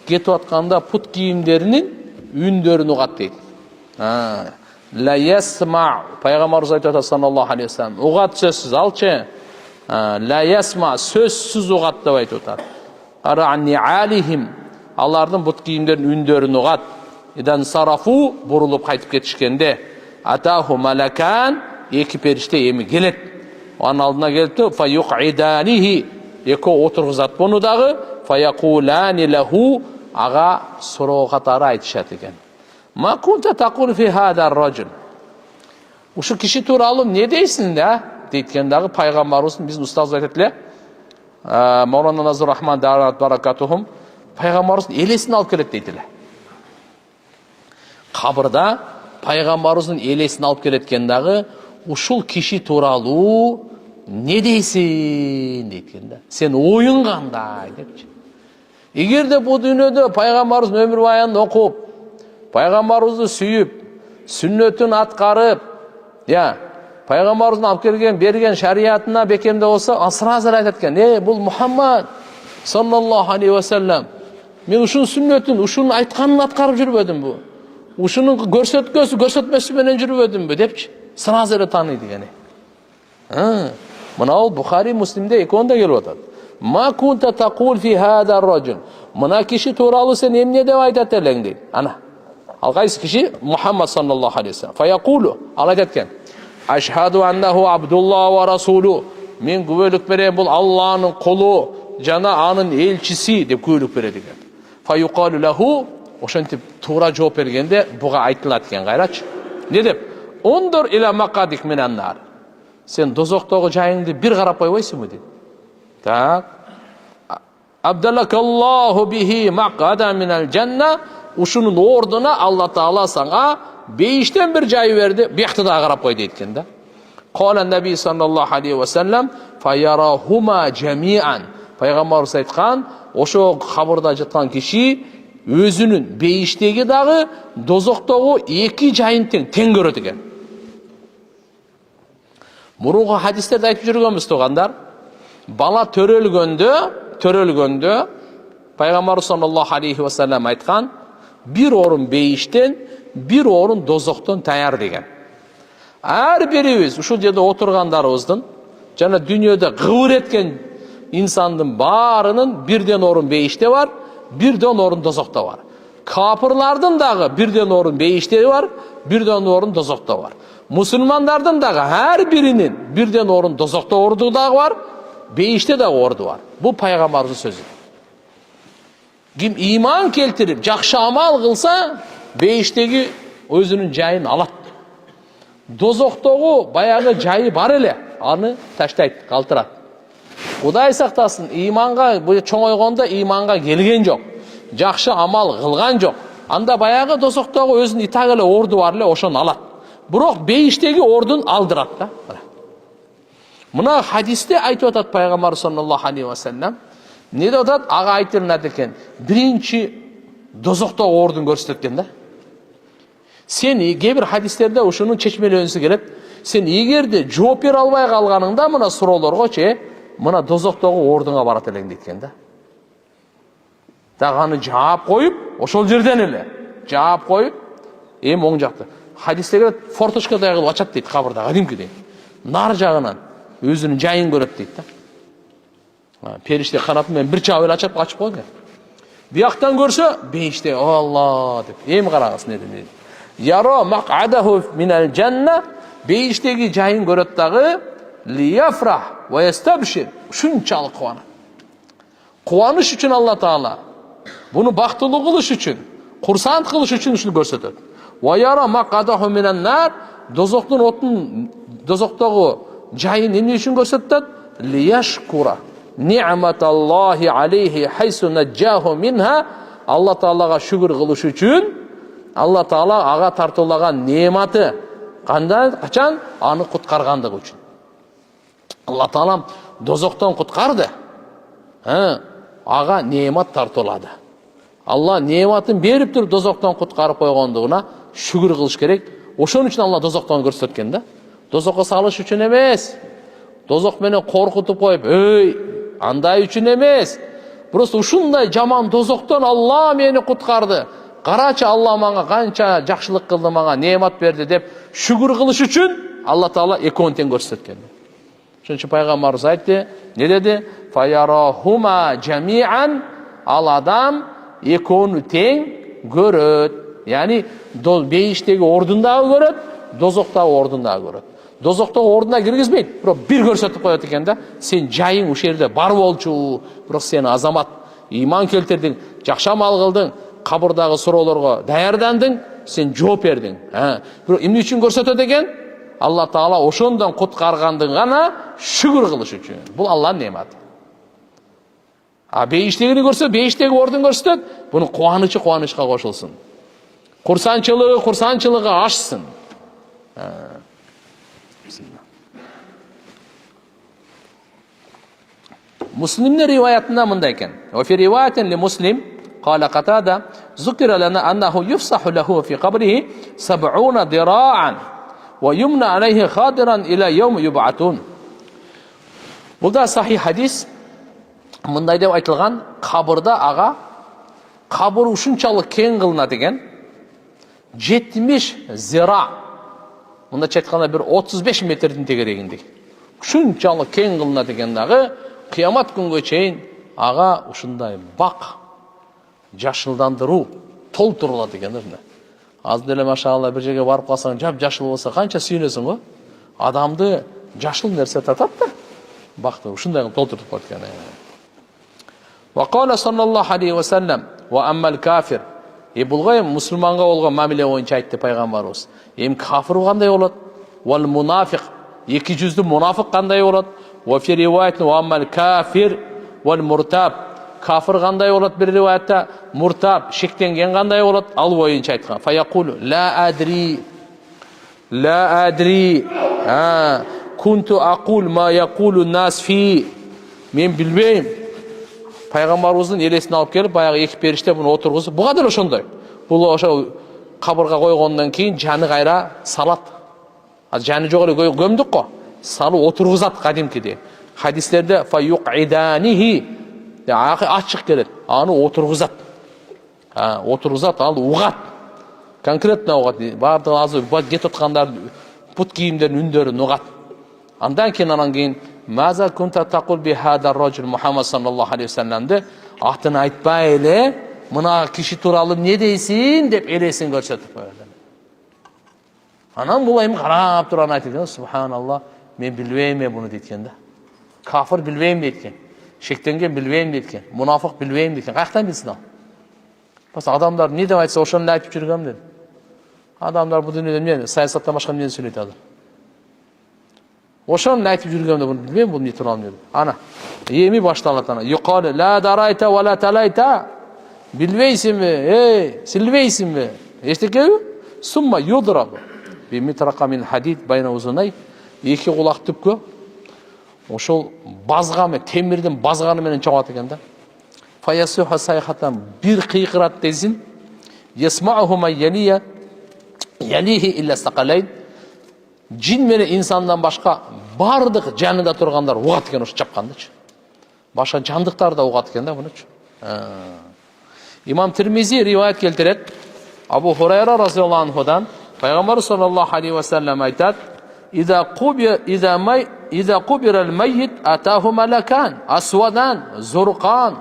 кетип атканда пут кийимдеринин үндөрүн угат дейт. Ла ясма, пайгамбарыбыз айтып атат саллаллаху алейхи ва саллям, угат сөзсүз алчы. Ла ясма, сөзсүз угат деп айтып атат. Ара анни алихим, алардын пут кийимдеринин үндөрүн угат. Идан сарафу, бурулуп кайтып кетишкенде, атаху малакан, эки периште эми келет. Анын алдына келипти, фа юқиданихи, эко отургузат буну дагы, фа якулани лаху, ага суроо катары айтышат экен. Ма кунта такул фи хада раджул. Ушу киши тууралуу эмне дейсиң да? Дейткенде дагы пайгамбарыбыздын биздин устазыбыз айтат эле. Маулана Назыр Рахман дарат баракатухум, пайгамбарыбыздын элесин алып келет дейт эле. Кабырда пайгамбарыбыздын элесин алып келеткен дагы ушул киши тууралуу эмне дейсиң дейт да. Сен оюң кандай депчи. Эгерде бул дүйнөдө пайгамбарыбыздын өмүр баянын окуп, пайгамбарыбызды сүйүп, сүннөтүн аткарып, пайгамбарыбыздын алып келген, берген шариятына бекемде болсо, сразу айтат экен: бул Мухаммад саллаллаху алейхи ва саллям, мен ушунун сүннөтүн, ушунун айтканын аткарып жүрбөдүмбү? Ушунун көрсөткөсү, көрсөтмөсү менен жүрбөдүмбү депчи. Сразу эле тааныйт экен. Мына ал Бухари, Муслимде экөөндө келип атат. Ма кунта такул фи хада раджул. Мына киши тууралуу сен эмне деп айтат элең дейт. Ана. Ал кайсы киши? Мухаммад саллаллаху алейхи ва саллям. Фа якулу, ал айтат экен: "Ашхаду аннаху абдуллах ва расулу". Мен күбөлүк берем, бул Алланын кулу жана анын элчиси деп күбөлүк берет экен. Фа юкалу лаху, ошентип туура жооп бергенде буга айтылат экен, кайрачы. Не деп? Ондор иля макадик минан нар. Сен дозоктогу жайыңды бир карап койбойсуңбу дейт. Так. Абдалакаллаху бихи мaqada минал жанна. Ушунун ордуна Алла Таала сага бейиштен бир жай берди. Биякты да карап кой дейт экен да. Кала наби саллаллаху алейхи ва саллям фаярахума жамиан. Пайгамбарыбыз айткан, ошо кабырда жаткан киши өзүнүн бейиштеги дагы дозоктогу эки жайын тең көрөт экен. Мурунку хадистерде айтып жүргөнбүз туугандар. Бала төрөлгөндө пайгамбар саллаллаху алейхи ва саллям айткан, бир орун бейиштен, бир орун дозоктон таяр деген. Ар бирибиз ушул жерде отургандарыбыздын жана дүйнөдө кыбыр эткен инсандын баарынын бирден орун бейиште бар, бирден орун дозокто бар. Капырлардын дагы бирден орун бейиште бар, бирден орун дозокто бар. Мусулмандардын дагы ар биринин бирден орун дозокто орду дагы бар, бейиште дагы орду бар. Бул пайгамбарыбыздын сөзү. Kim iman keltirip жақсы амал қылса, бейіштегі өзінің жайын алады. Дозоқтағы баяғы жайы бар еле, аны таштайды, қалтырады. Құдай сақтасын, иманға, чоң ойғанда иманға келген жоқ. Жақсы амал қылған жоқ. Анда баяғы дозоқтағы өзінің итағылы орды бар еле, ошын алады. Бірақ бейіштегі ордын алдырады да. Мына хадисте айтып атат пайғамбар саллаллаху алейхи ва саллям. Не деп атат? Аға айтылынады екен. Бірінші дозоқтағы ордын көрсеткен да. Сен кейбір хадистерде ушунун чечмеленүүсү келет. Сен эгерде жооп бере албай калганыңда мына суроолорго мына дозоктогу ордунга барат элең дейт да. Даганы жаап коюп, ошол жерден эле жаап коюп, эми оң жакта хадистеге форточкадай кылып ачат дейт кабырда, кадимкидей. Нар жагынан өзүнүн жайын көрөт дейт да. Периште канаты менен бир чаап эле ачып койгон. Бияктан көрсө, бейиште Алла деп, эми карагысын эди. Яро мақадаху минал жанна, бейіштегі жайын көрөт дагы, лияфрах ва ястабшир, ушунчалык кубанат. Кубаныш үчүн Алла Таала буну бактылуу кылыш үчүн, курсант кылыш үчүн ушуну көрсөтөт. Ва яро мақадаху минан нар, дозоктун отун, дозоктогу жайын эмне үчүн көрсөтөт? Лияшкура ни'маталлахи алейхи хайсу наджаху минха, Алла Таалага шүгүр кылыш үчүн, Алла Таала ага тартуулаган неематы кандай, качан аны куткаргандыгы үчүн. Алла Таала дозоктон куткарды. Ага неемат тартуулады. Алла неематын берип туруп дозоктон куткарып койгондугуна шүгүр кылыш керек. Ошон үчүн Алла дозоктон көрсөткөн да. Дозокко салыш үчүн эмес. Дозок менен коркутуп коюп, андай үчүн эмес. Просто ушундай жаман дозоктон Алла мени куткарды. Карачы Алла мага канча жакшылык кылды, мага неемат берди деп шүгүр кылыш үчүн Алла Таала экөөнү тең көрсөткөн. Ошон үчүн пайгамбарыбыз айтты, не деди? Фаярахума жамиан, ал адам экөөнү тең көрөт. Яни бейиштеги ордундагы көрөт, дозоктагы ордундагы көрөт. Дозоктогу ордуна киргизбейт, бирок бир көрсөтүп коет экен да. Сен жайың ушул жерде бар болчу, бирок сен азамат, иман келтирдиң, жакшы амал кылдың, кабырдагы суроолорго даярдандың, сен жооп бердиң. Бирок эмне үчүн көрсөтөт экен? Алла Таала ошондон куткаргандыгын гана шүгүр кылыш үчүн. Бул Алланын неематы. Бейиштегини көрсө, бейиштеги ордун көрсөтөт, буну кубанычы кубанычка кошулсун. Курсанчылыгы ашсын. Муслимдин риваятында мындай экен. Ва фи риваятин ли Муслим قال قتادة ذكر لنا أنه يفسح له في قبره 70 ذراعا ويمنى عليه خادرا إلى يوم يبعثون. Бұл да сахи хадис. Мындай деп айтылған, қабырда аға қабыр ушунчалык кең кылына деген 70 зира. Мында чайтканда bir 35 метрдин тегерегиндей. Ушунчалык кең кылына деген дагы кыямат күнгө чейин аға ушундай бак жашылдандыруу толтурулат экен да. Аз деле машалла бир жерге барып калсаң, жашыл болсо канча сүйүнөсүң го? Адамды жашыл нерсе татат да. Бакты ушундай кылып толтуруп коет экен. Ва кала саллаллаху алейхи ва саллям ва аммал кафир. Булга мусулманга болгон мамиле боюнча айтты пайгамбарыбыз. Кафир кандай болот? Вал мунафиq, эки жүздүү мунафиq кандай болот? Ва фи риваят ва аммал кафир вал муртаб. Кафир кандай болот бир риваятта, муртаб, шектенген кандай болот? Ал боюнча айткан. Фаякулу ла адри. Ла адри. Кунту акул ма якулу нас фи. Мен билбейм. Пайгамбарыбыздын элесин алып келип, баягы эки периште буну отургузуп, буга деле ошондой. Бул ошо кабырга койгондон кийин жаны кайра салат. Жаны жок эле көмдүк го. Салып отургузат кадимкидей. Хадистерде фаюқиданихи, ачык келет. Аны отургузат. Отургузат, ал угат. Конкретно угат. Бардыгы азыр кетип аткандар пут кийимдердин үндөрүн угат. Андан кийин маза кунта тaqul би хадар раджул Мухаммад саллаллаху алейхи ва салламды атын айтпай эле, мына киши тууралуу эмне дейсиң деп элесин көрсөтүп коет. Анан бул эми карап турган айтып экен, субханаллах, мен билбейм буну дейт экен да. Кафир билбейм дейт экен. Шектенген билбейм дейт экен. Мунафык билбейм дейт экен. Каяктан билсин ал? Басқа адамдар не деп айтса, ошоны айтып жүргөм деді. Адамдар бұл дүниеде мен саясаттан башқа не сөйлейді адам. Ошоны айтып жүргөм деп білмеймін бұл не туралы деді. Ана, эми башталат ана. Юқалы ла дарайта ва ла талайта. Билбейсиңби? Силбейсиңби? Эчтекеби? Сумма юдрабу. Бимитрақа мин хадид байна узунай. Эки кулак түпкө. Ошол базганы, темирдин базганы менен чыгат экен да. Фаясуха сайхатан бир кыйкырат десин. Ясмаухума ялия ялихи илля стақалайн. Жин менен инсандан башка бардык жанында тургандар угат экен ушу чапкандычы. Башка жандыктар да угат экен да мунучу. Имам Тирмизи риваят келтирет. Абу Хурайра разияллаху анхудан Пайгамбар саллаллаху алейхи ва саллям айтат: "Иза кубира ал-маййит атаху малакан асвадан зуркан."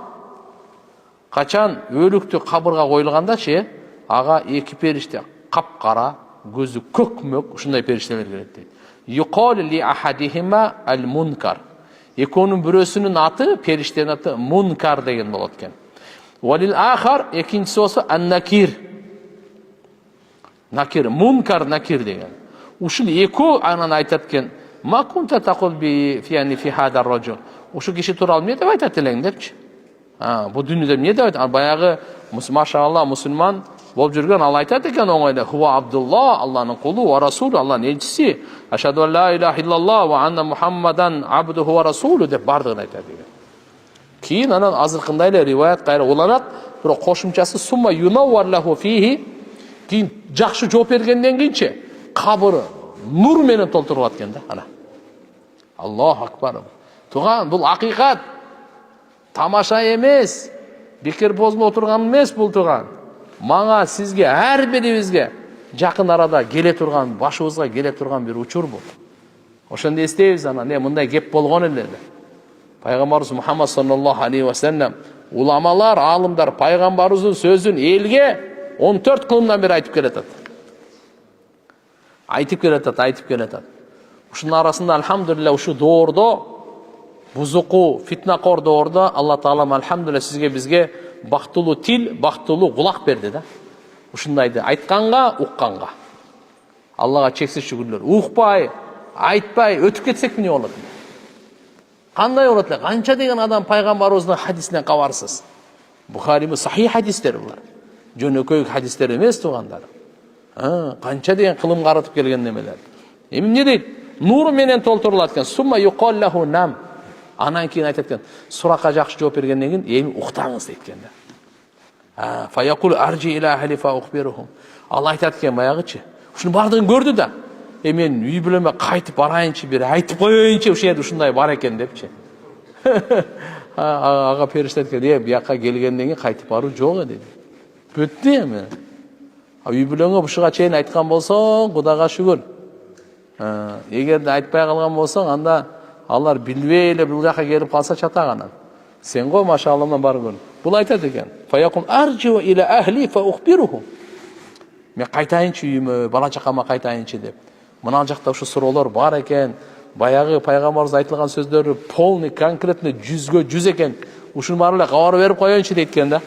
Качан өлүктү кабырга коюлгандачы, ага эки периште капкара, көзү көкмөк ушундай периштелер келет дейт. Юқал ли ахадихима ал-мункар. Экөөнүн бирөөсүнүн аты, периштенин аты Мункар деген болот экен. Валил ахар экинчиси болсо ан-накир. Накир, Мункар, накир деген. Ушул экөө анан айтат экен: "Ма кунта тақул би фи хада раджул." Ушу киши тууралуу эмне деп айтат элең депчи. Бу дүйнөдө эмне деп айтат? Баягы машалла мусулман болуп жүргөн ал айтат экен оңойдо: "Хуа Абдулла, Аллахнын кулу ва расулу, Аллахнын элчиси. Ашаду ла илаха иллаллах ва анна Мухаммадан абдуху ва расулу" деп бардыгын айтат экен. Кийин анан азыркындай эле риваят кайра уланат, бирок кошумчасы сумма юнавварлаху фихи. Кийин жакшы жооп бергенден кийинчи кабыры нур менен толтурулат экен да. Ана. Аллаху акбар. Туган, бул акыйкат. Тамаша эмес. Бекер бозулуп отурган эмес бул туган. Мага, сизге, ар бирибизге жакын арада келе турган, башыбызга келе турган бир учур бул. Ошондо эстейбиз анан, мындай кеп болгон эле. Пайгамбарыбыз Мухаммад саллаллаху алейхи ва саллям уламалар, алымдар пайгамбарыбыздын сөзүн элге 14 кылымдан бери айтып келатат. Айтып келатат. Ушунун арасында алхамдулилlah ушу доордо, бузуку, фитнакор доордо Алла Таала алхамдулилlah сизге бизге бактылуу тил, бактылуу кулак берди да. Ушундайды айтканга, укканга. Аллага чексиз шүгүрлөр. Укпай, айтпай өтүп кетсек эмне болот? Кандай болот эле? Канча деген адам пайгамбарыбыздын хадисинен кабарсыз. Бухариме сахих хадистер булар. Жөнөкөй хадистер эмес тугандар. Канча деген кылым каратып келген немелер. Эмне дейт? Нур менен толтурулат экен. Сумма юқаллаху нам. Анан кийин айтат экен, суракка жакшы жооп бергенден кийин эми уктаңыз дейт экен да. Фаяқул аржи иля ахли фа ухбирухум. Алла айтат экен баягычы. Ушунун бардыгын көрдү да. Мен үй бүлөмө кайтып барайынчы, бир айтып коеюнчу ушул жерде ушундай бар экен депчи. Ага периште экен, бияка келгенден кийин кайтып баруу жок деди. Бүттү эми. Үй бүлөңө ушуга чейин айткан болсоң, Кудайга шүгүр. Эгерде айтпай калган болсоң, анда алар билбей эле бул жака келип калса чатаганан. Сен го машаллахдан бар күн. Бул айтат экен. Фаяқум аржу иля ахли фа ухбирухум. Мен кайтайынчы үйүмө, бала чакама кайтайынчы деп. Мына жакта ушу суроолор бар экен. Баягы пайгамбарыбыз айтылган сөздөрү полный, конкретный 100гө 100 экен. Ушуну баары эле кабар берип коеюнчу дейт экен да.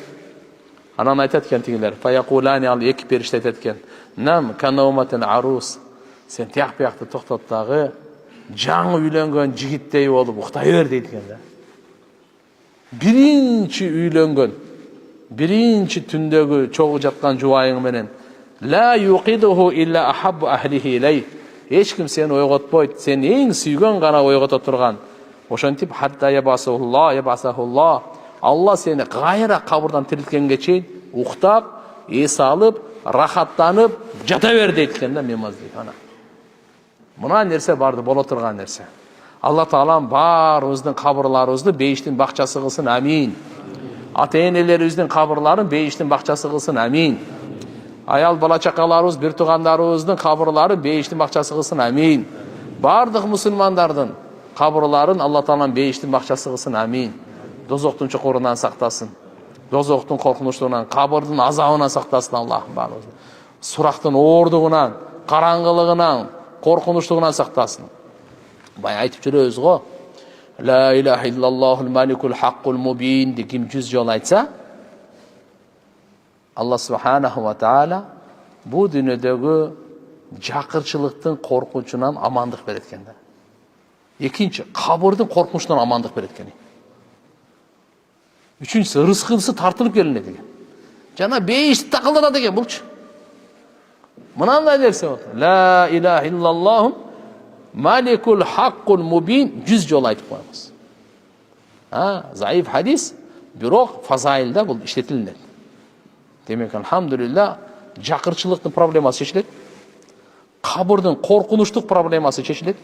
Анан айтат экен тигилер. Фаяқулани ал эки периште айтат экен. Нам канауматан арус. Сен тияк-биякты токтот дагы жаңы үйлөнгөн жигиттей болуп уктай бер дейт экен да. Биринчи үйлөнгөн, биринчи түндөгү чогуу жаткан жубайың менен ла юқидуху илля ахаббу ахлихи илей. Эч ким сени ойготпойт, сен эң сүйгөн гана ойгото турган. Ошентип хатта ябасахулла. Алла сени кайра кабырдан тирилткенге чейин уктап, эс алып, рахаттанып жата бер дейт экен да мемаз дейт ана. Мына нерсе барды боло турган нерсе. Алла Таалам баарыбыздын кабырларыбызды бейиштин бакчасы кылсын, амин. Ата-энелерибиздин кабырларын бейиштин бакчасы кылсын, амин. Аял бала чакаларыбыз, бир туугандарыбыздын кабырларын бейиштин бакчасы кылсын, амин. Бардык мусулмандардын кабырларын Алла Таалам бейиштин бакчасы кылсын, амин. Дозоктун чукурунан сактасын. Дозоктун коркунучтугунан, кабырдын азабынан сактасын Аллахым баарыбызды. Сурактын оордугунан, караңгылыгынан, коркунучтугунан сактасын. Бай айтып жүрөбүз го. Ла илаха иллаллахул маликул хаккул мубин деп ким 100 жолу айтса, Allah subhanahu wa ta'ala bu dünyadagi жакырчылыктын коркунчунан амандык берет экен да. Экинчи, кабырдын коркунучунан амандык берет экен. Үчүнчүсү, рызкысы тартылып келинет экен. Жана бейишти такылдырат экен булчу. Мынандай нерсе бар. Ла илаха иллаллаху маликул хаккул мубин 100 жолу айтып коебуз. Заиф хадис, бирок фазаилда бул иштетилет. Демек, алхамдулилlah, жакырчылыктын проблемасы чечилет. Кабырдын коркунучтук проблемасы чечилет.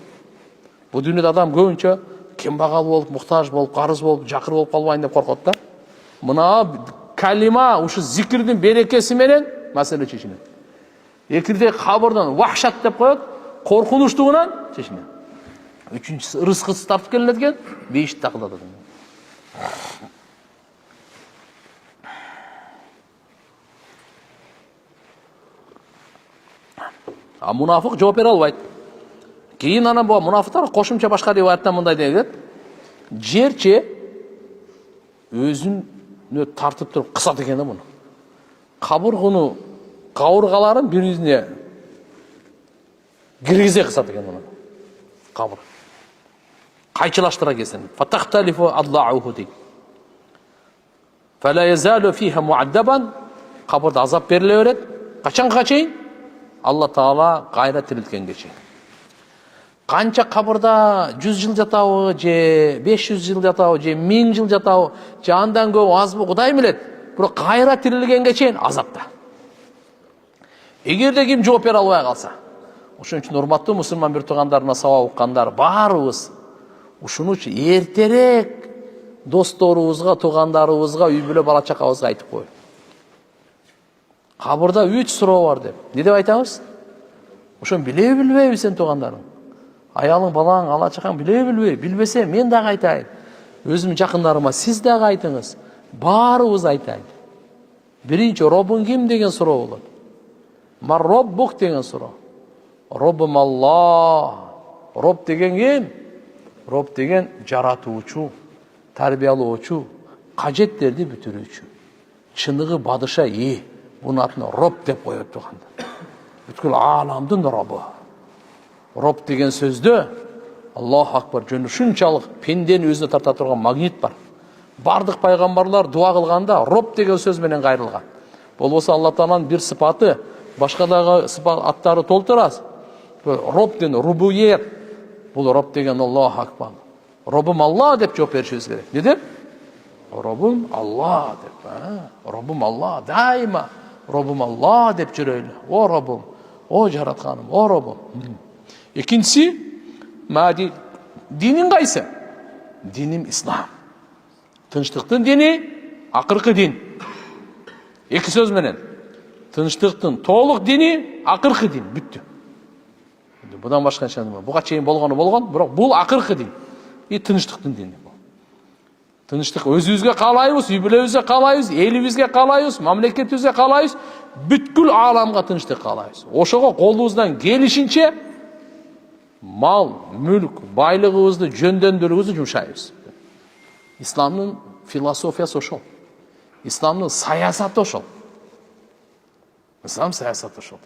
Бул дүйнөдө адам көбүнчө кембагал болуп, муктаж болуп, карыз болуп, жакыр болуп калбайын деп коркот да. Мына калима, ушу зикирдин берекеси менен маселе чечилет. Экирде кабырдан вахшат деп коет, коркунучтугунан чечилет. Үчүнчүсү, рызкысы тартып келинет экен, бейишти такылдат экен. Munafiq жооп бере албайт. Кийин анан бу мунафиктар кошумча башка риваяттан мындай дегет. Жерче өзүнө тартып туруп кысат экен да муну. Кабыргыны, кабыргаларын бири-бирине киргизе кысат экен муну. Кабыр. Кайчылаштыра келсин. Фатахталифу адлауху дейт. Фала язалу фиха муаддабан. Кабырда азап бериле берет. Качанга чейин? Allah Taala gayra tiriltkенге чейин. Канча кабырда 100 жыл жатабы, же 500 жыл жатабы, же 1000 жыл жатабы, же андан көп азбы Кудай билет. Бирок гайра тирилгенге чейин азапта. Эгерде ким жооп бере албай калса, ошон үчүн урматтуу мусулман бир туугандарына сабак уккандар баарыбыз ушуну эртерээк досторубузга, туугандарыбызга, үй бүлө бала чакабызга айтып коюп. Кабырда 3 суроо бар деп. Не деп айтабыз? Ошон билеби билбейби сен туугандарың? Аялың, балаң, ала чакаң билеби билбейби? Билбесе мен дагы айтайын. Өзүмдүн жакындарыма сиз дагы айтыңыз. Баарыбыз айтайын. Биринчи, Роббуң ким деген суроо болот. Мар Роббук деген суроо. Роббум Аллах. Роб деген ким? Роб деген жаратуучу, тарбиялоочу, кажеттерди бүтүрүүчү. Чыныгы бадыша ээ. Bunun adına Rob dep koyup turganda. Бүткүл аламдын Робу. Роб деген сөздө Аллаху акбар жөнү ушунчалык пендени өзүнө тарта турган магнит бар. Бардык пайгамбарлар дуа кылганда Роб деген сөз менен кайрылган. Болбосо Алла Тааланын бир сыпаты, башка дагы сыпат аттары толтурас. Роб деген рубуйет. Бул Роб деген Аллаху акбар. Робум Аллах деп жооп беришибиз керек. Не деп? Роббум Аллах деп. Роббум Аллах дайыма. Роббум Аллах деп жүрөйлү. О Роббум, о жаратканым, о Роббум. Экинчиси, мади динин кайсы? Диним ислам. Тынчтыктын дини акыркы дин. Эки сөз менен. Тынчтыктын толук дини акыркы дин. Бүттү. Будан башка нерсе бар. Буга чейин болгон, бирок бул акыркы дин. И тынчтыктын дини. Тыныштык өзүбүзгө каалайбыз, үй бүлөбүзгө каалайбыз, элибизге каалайбыз, мамлекетибизге каалайбыз, бүткүл ааламга тынчтык каалайбыз. Ошого колубуздан келишинче мал, мүлк, байлыгыбызды жөндөндүрүүбүздү жумшайбыз. Исламдын философиясы ошол. Исламдын саясаты ошол. Ислам саясаты ошол.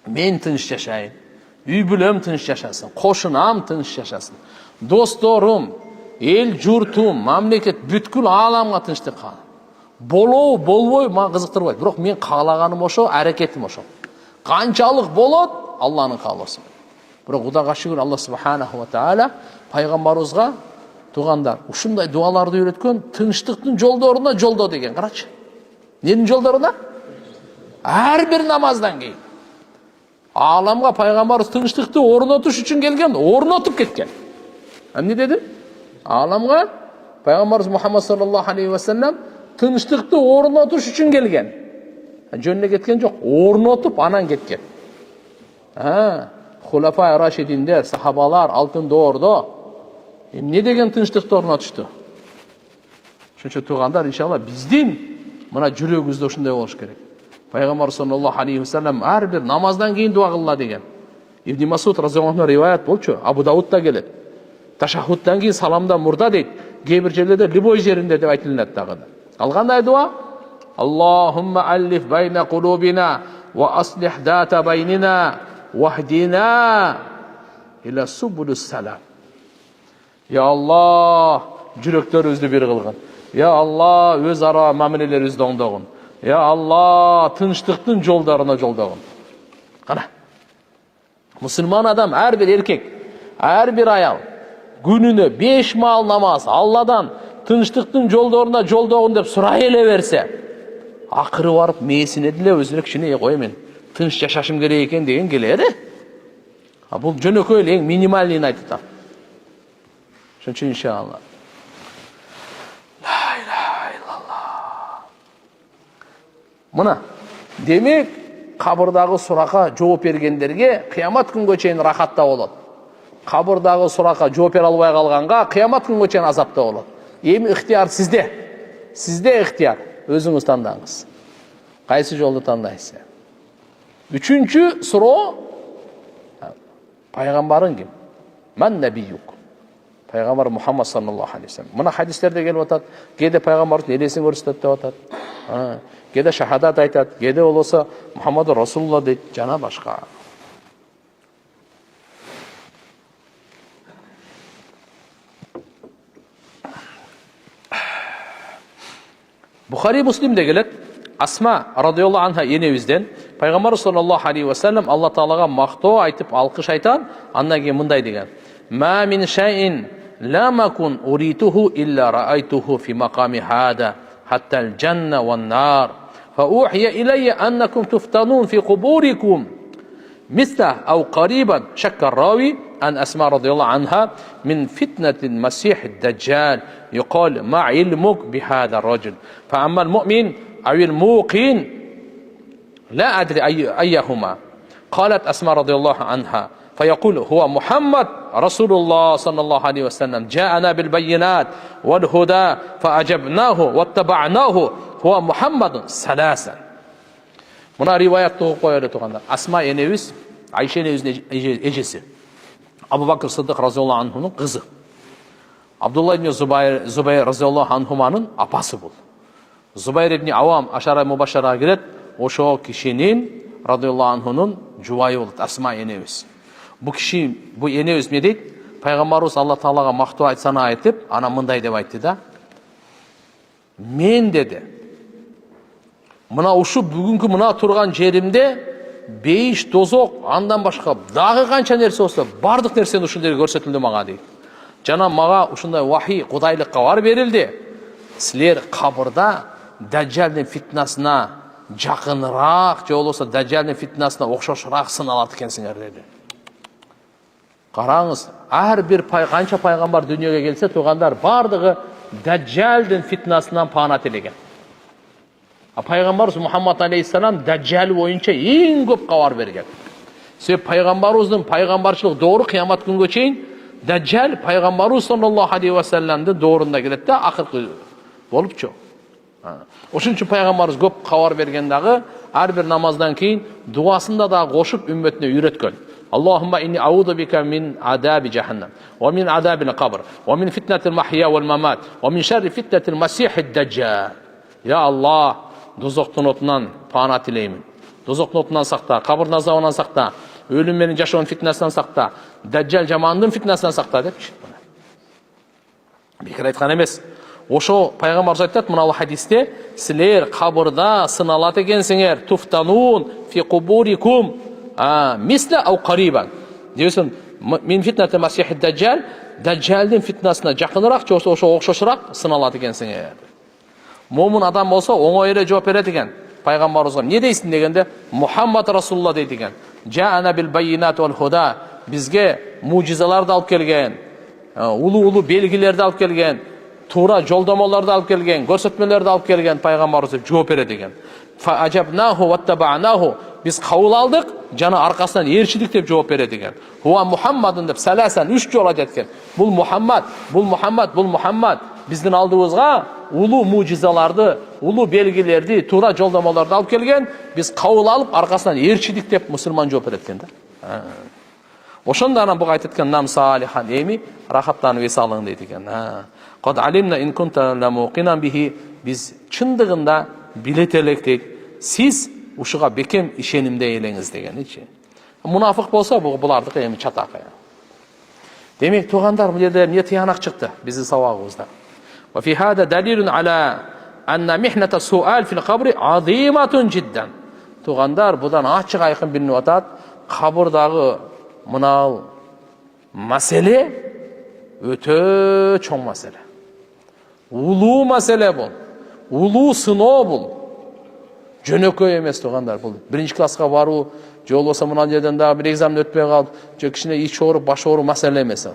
Мен тыныч жашайын, үй бүлөм тыныч жашасын, кошунам тыныч жашасын, досторум, эл журтум, мамлекет бүткүл ааламга тынчтык каалайм. Болобу, болбойбу мага кызыктырбайт. Бирок мен каалаганым ошо, аракетим ошо. Канчалык болот, Алланын каалоосу. Бирок Кудайга шүгүр, Алла субханаху ва таала пайгамбарыбызга туугандар ушундай дуаларды үйрөткөн, тынчтыктын жолдоруна жолдо деген. Карачы. Ненин жолдоруна? Ар бир намаздан кийин. Ааламга пайгамбарыбыз тынчтыкты орнотуш үчүн келген, орнотуп кеткен. Эмне дедим? Ааламга пайгамбарыбыз Мухаммад саллаллаху алейхи ва саллям тынчтыкты орнотуш үчүн келген. Жөнүнө кеткен жок, орнотуп анан кеткен. Хулафа рашидиндер, сахабалар алтын доордо эмне деген тынчтыкты орнотушту? Ошончо туугандар, иншалла биздин мына жүрөгүбүздө ушундай болуш керек. Пайгамбар саллаллаху алейхи ва саллям ар бир намаздан кийин дуа кылла деген. Ибн Масуд разияллаху анху риваят болчу, Абу Даудта келет. Ташаххудтан кийин саламдан мурда дейт. Кээ бир жерлерде любой жеринде деп айтылат дагы. Ал кандай дуа? Allahumma allif bayna qulubina wa aslih data baynina wahdina ila subulus salam. Ya Allah, жүректерибизди бир кылгын. Ya Allah, öz ara мамилелерибизди оңдогун. Ya Allah, тынчтыктын жолдоруна жолдогун. Кана. Müslüman adam, her bir erkek, her bir ayal, gününe 5 mal namaz, Allah'dan tınçlıktın jolдоруна жолдогун деп сурай эле берсе, акыры барып мээсине деле өзүнө кичине кой мен тынч жашашым керек экен деген келер. Бул жөнөкөй эле эң минималдыйын айтып атам. Ошон үчүн иншалла. La ilahe illallah. Мына, демек кабырдагы сурака жооп бергендерге кыямат күнгө чейин рахатта болот. Кабырдагы сурака жооп бере албай калганга кыямат күнгө чейин азапта болот. Эми ыктыяр сизде. Сизде ыктыяр. Өзүңүз тандаңыз. Кайсы жолду тандайсыз? Үчүнчү суроо, пайгамбарың ким? Ман набиюк. Пайгамбар Мухаммад саллаллаху алейхи ва саллям. Мына хадистерде келип атат. Кээде пайгамбардын элесин көрсөтөт деп атат. Кээде шахадат айтат, кээде болсо Мухаммад Расулулла дейт, жана башка. Bukhari Müslim'de gelip Asma radıyallahu anha enebizden Peygamber sallallahu aleyhi ve sellem Allah Teala'ga maqtoo aytıp alkış aytan andan keyin mындай деген. Ma min shay'in lam akun urituhu illa ra'aytuhu fi maqami hada hatta al-janna wan-nar. Fa uhiya ilayya annakum tuftanun fi quburikum مثله أو قريبا شك الراوي أن أسماء رضي الله عنها من فتنة المسيح الدجال يقال ما علمك بهذا الرجل فأما المؤمن أو الموقن لا أدري أيهما قالت أسماء رضي الله عنها فيقول هو محمد رسول الله صلى الله عليه وسلم جاءنا بالبينات والهدى فأجبناه واتبعناه هو محمد ثلاثا. Muna rivayat to'g'ri qo'yadi to'g'anda. Asma enemiz, Ayşe enemizdin ejesi. Abu Bakr Sıddık radhiyallahu anhu'nun kızı. Abdullah ibn Zubayr radhiyallahu anhu'nun apası bul. Zubayr ibn Avam aşara mubaşara giret, oşo kişinin radhiyallahu anhu'nun jubayı buldu. Asma enemiz. Bu kişi, bu enemiz ne deydi? Peygamberimiz Allah Teala'ga maqtoo aytsana aytip, ana mындай deb aytты da. Men dedi. Мына ушу бүгүнкү мына турган жеримде бейиш дозок андан башка дагы канча нерсе болсо бардык нерсени ушундой көрсөтүлдү мага дейт. Жана мага ушундай вахий кудайлык кабар берилди. Силер кабырда Дажжалдын фитнасына жакыныраак же болбосо Дажжалдын фитнасына окшошураак сыналат экенсиңер деди. Караңыз, ар бир канча пайгамбар дүйнөгө келсе туугандар бардыгы Дажжалдын фитнасынан паана тилеген. Peygamberimiz Muhammed Aleyhisselam Dajjal boyunca en көп kabar bergen. Sebep Peygamberimizin peygamberçilik doğru kıyamet günü çeyin Dajjal Peygamberimiz sallallahu aleyhi ve sellem'de doğrunda gelip de akırkı olup çok. Oşun için Peygamberimiz көп kabar bergendagi her bir namazdan keyin duasında da koşup ümmetine üretken. Allahumma inni a'udhu bika min adabi cehennem ve min adabil kabr ve min fitnetil mahya vel mamat ve min şerri fitnetil mesihid dajjal. Ya Allah, dozoktun otundan paana tileymin. Dozoktun otundan sakta, kabır azabından sakta, ölüm menin yaşayan fitnesinden sakta, Dajjal jamanının fitnesinden sakta demiş. Bekir aytkan emes. Oşo Peygamber ayttat mınalı hadiste, siler kabırda sınalat ekensinger, tuftanun fi kuburikum misle au qariban. Diyorsun, min fitneti Mesihid Dajjal, Dajjal'din fitnesine jakыныраак, oşo okşoşurak sınalat ekensinger. Mo'min adam bolsa oңой эле жооп берет экен. Пайгамбарыбызга эмне дейсиң дегенде, Мухаммад Расулулла дейт экен. Жаана бил байинат вал худа. Бизге мужизаларды алып келген, улуу белгилерди алып келген, туура жолдомолорду алып келген, көрсөтмөлөрдү алып келген пайгамбарыбыз деп жооп берет экен. Фа ажабнаху ваттабанаху. Биз кабыл алдык, жана аркасынан ээрчидик деп жооп берет экен. Хуа Мухаммадын деп саласан 3 жолу айтат. Бул Мухаммад, бул Мухаммад, бул Мухаммад. Биздин алдыбызга улуу мужизаларды, улуу белгилерди, туура жолдомолорду алып келген, биз кабыл алып аркасынан ээрчидик деп мусулман жооп берет экен да. Ошондо анан буга айтат экен нам салихан эми рахаттанып эс алың дейт экен. Код алимна ин кунта ла муқинан бихи. Биз чындыгында билет электик. Сиз ушуга бекем ишенимде элеңиз дегеничи. Мунафык болсо булардыкы эми чатакы. Демек тугандар, бул жерде эмне тыянак чыкты биздин сабагыбызда. Ва фи хада далилун ала анна михната суал фил кабри азиматун жиддан. Тугандар, будан ачык айкын билинип атат, кабырдагы мынау маселе өтө чоң маселе. Улуу маселе бул. Улуу сыноо бул. Жөнөкөй эмес тугандар, бул биринчи класска баруу, же болбосо мына жерден дагы бир экзамен өтпөй калып, же кичине ич ооруп, баш ооруп маселе эмес.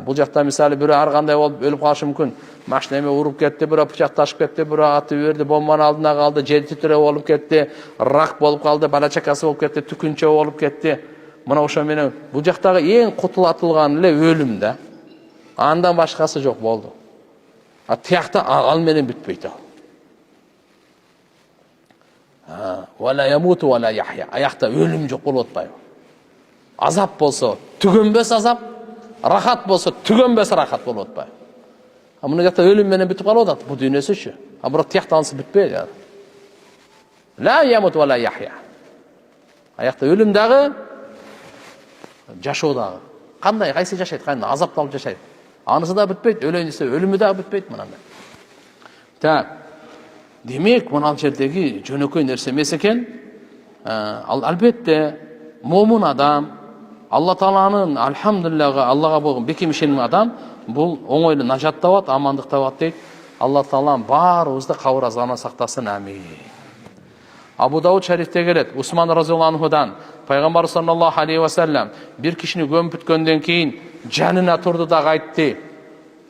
Бул жакта мисалы бирөө ар кандай болуп өлүп калышы мүмкүн. Машина эме уруп кетти, бирөө пычакташып кетти, бирөө атып берди, бомбанын алдына калды, жер титирөө болуп кетти, рак болуп калды, бала чакасы болуп кетти, түкүнчө болуп кетти. Мына ошо менен бул жактагы эң кутулатылган эле өлүм да. Андан башкасы жок болду. Тиякта ал менен бүтпөйт ал. Вала ямуту вала яхя. Аякта өлүм жок болуп атпайбы? Азап болсо түгөнбөс азап, рахат болсо түгөнбөс рахат болуп атпайбы? Мына жакта өлүм менен бүтүп калып атат, бул дүйнөсүчү. Бирок тиякта анысы бүтпөйт. Ла ямуту вала яхя. Аякта өлүм дагы, жашоо дагы. Кандай, кайсы жашайт, кандай азапталып жашайт. Анысы да бүтпөйт, өлүмү да бүтпөйт мынандай. Так. Демек, мына жердеги жөнөкөй нерсе эмес экен. Ал албетте момун адам, Алла Тааланын алхамдулиллага, Аллага болгон бекем ишеним адам бул оңойлуу нажат табат, амандык табат дейт. Алла Таалам баарыбызды кабыр азабынан сактасын. Амин. Абу Дауд шарифте келет, Усман разияллаху анхудан, пайгамбар саллаллаху алейхи ва саллям бир кишини көмүп бүткөндөн кийин жанына турду да айтты.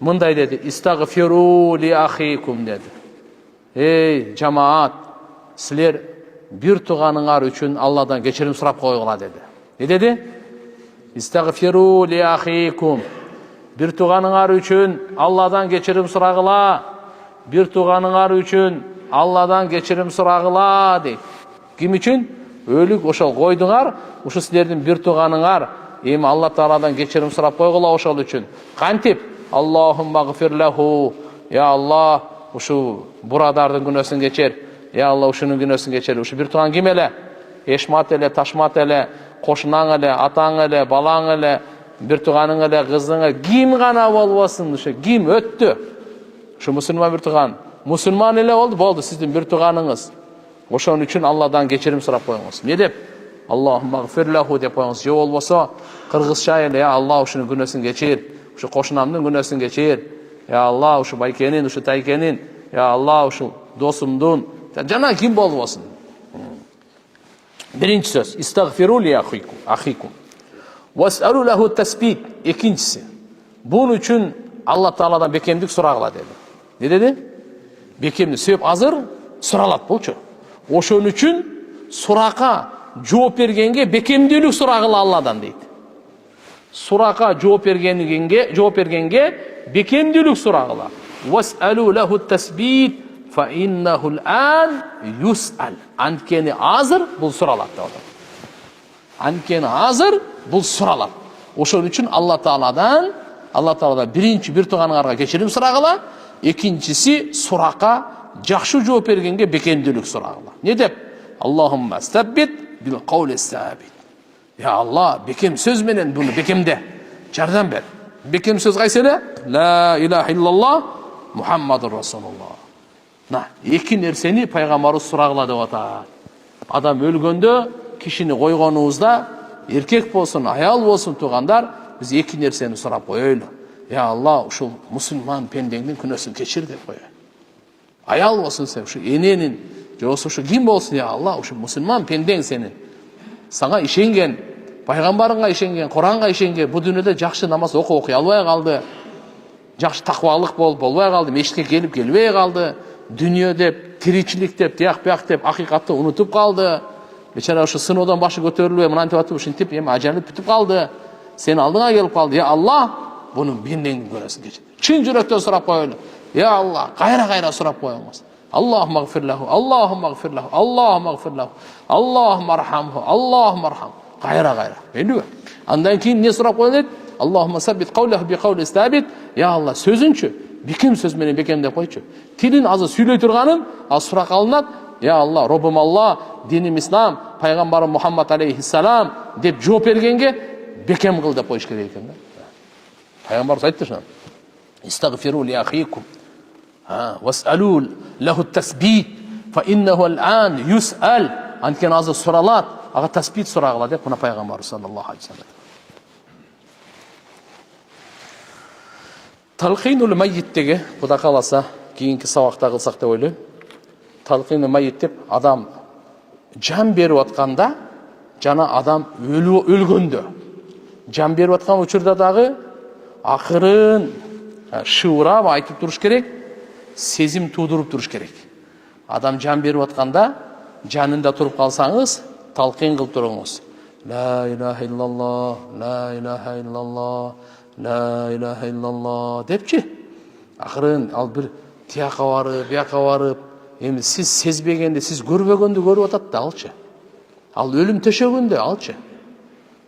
Мындай деди: "Истагфиру ли ахикум" деди. Эй, жамаат, силер бир туганыңар үчүн Алладан кечирим сурап койгула деди. Не деди? Истагфиру ли ахикум. Бир туганыңар үчүн Алладан кечирим сурагыла. Бир туганыңар үчүн Алладан кечирим сурагыла дейт. Ким үчүн? Өлүк ошол койдуңар, ушу силердин бир туганыңар, эми Алла Тааладан кечирим сурап койгула ошол үчүн. Кантип? Аллахумма гфир лаху. Я Аллах, ушу бурадардын күнөөсүн кечир. Я Алла, ушунун күнөөсүн кечир. Ушу бир туган ким эле? Эшмат эле, ташмат эле, кошунаң эле, атаң эле, балаң эле, бир туганың эле, кызың эле, ким гана болбосун, ушу ким өттү. Ушу мусулман бир туган. Мусулман эле болду, сиздин бир туганыңыз. Ошон үчүн Алладан кечирим сурап коюңуз. Не деп? Аллахумма гфир лаху деп коюңуз. Же болбосо кыргызча эле: Я Алла, ушунун күнөөсүн кечир. Ушу кошунамдын күнөөсүн кечир. Я Алла, ушу байкенин, ушу тайкенин. Я Алла, ушу досумдун. Жана ким болбосун. Биринчи сөз: Истагфиру ли ахикум. Вас'алу лаху таспит. Экинчиси: бун үчүн Алла Тааладан бекемдик сурагыла деди. Не деди? Бекемдик. Себеп азыр суралат болчу. Ошон үчүн суракка жооп бергенге бекемдүүлүк сурагыла Алладан дейт. Суракка жооп бергенге бекемдүүлүк сурагыла. Вас'алу лаху таспит фа иннаху ал-ан юс'ал. Анткени азыр бул суралат деп атат. Анткени азыр бул суралат. Ошон үчүн Алла Тааладан биринчи бир туганыңарга кечирим сурагыла, экинчиси суракка жакшы жооп бергенге бекемдүүлүк сурагыла. Не деп? Аллахумма стаббит бил каули сабит. Я Алла, бекем сөз менен буну бекемде. Жардам бер. Бекем сөз кайсы эле? Ла илаха иллаллах Мухаммадур Расулуллах. Эки нерсени пайгамбарыбыз сурагыла деп атат. Адам өлгөндө, кишини койгонубузда, эркек болсун, аял болсун тугандар, биз эки нерсени сурап коелу. Я Алла, ушул мусулман пендеңдин күнөөсүн кечир деп коелу. Аял болсун сен, ушу эненин, же болсо ушу ким болсун, я Алла, ушу мусулман пендең сенин. Сага ишенген, пайгамбарыңга ишенген, Куранга ишенген, бу дүйнөдө жакшы намаз окуй албай калды. Жакшы таквалык болбой калды, мешитке келбей калды. Дүнүйө деп, тиричилик деп, тияк бияк деп акыйкатты унутуп калды. Бечара ушу сыноодон башы көтөрүлбөй, мынантип атып ушинтип эми ажалып бүтүп калды. Сен алдыңа келип калды. Я Алла, бунун пендеңдин күнөөсүн кечир. Чын жүрөктөн сурап коелу. Я Алла, кайра сурап коюңуз. Аллахумма гфир лаху, Аллахумма гфир лаху, Аллахумма гфир лаху, Аллахумма архамху, Аллахумма архам. Кайра. Элүү. Андан кийин не сурап коелет? Аллахумма саббит каулаху би каули стабит. Я Алла, сөзүнчү бекем сөз менен бекем деп койчу. Тилин азыр сүйлөй турганын, ал сурак алынат. Я Алла, Роббум Алла, диним ислам, пайгамбарым Мухаммад алейхиссалам деп жооп бергенге бекем кыл деп коюш керек экен да. Пайгамбарыбыз айтты шуну. Истагфиру ли ахикум. Васалу лаху тасбит, фа иннаху ал'ан юс'ал. Анткени азыр суралат, ага тасбит сурагыла деп мына пайгамбарыбыз саллаллаху алейхи вассалам. Талқинул майит деге, Кудай кааласа, кийинки сабакта кылсак деп ойлойм. Талқинул майит деп адам жан берип атканда, жана адам өлгөндө. Жан берип аткан учурда дагы акырын шыурап айтып туруш керек, сезим туудуруп туруш керек. Адам жан берип атканда, жанында туруп калсаңыз, талқин кылып туруңуз. Ла илаха иллаллах, ла илаха иллаллах, ла илаха иллаллах депчи. Акырын ал бир тияка барып, бияка барып, эми сиз сезбегенде, сиз көрбөгөндү көрүп атат да алчы. Ал өлүм төшөгөндө алчы.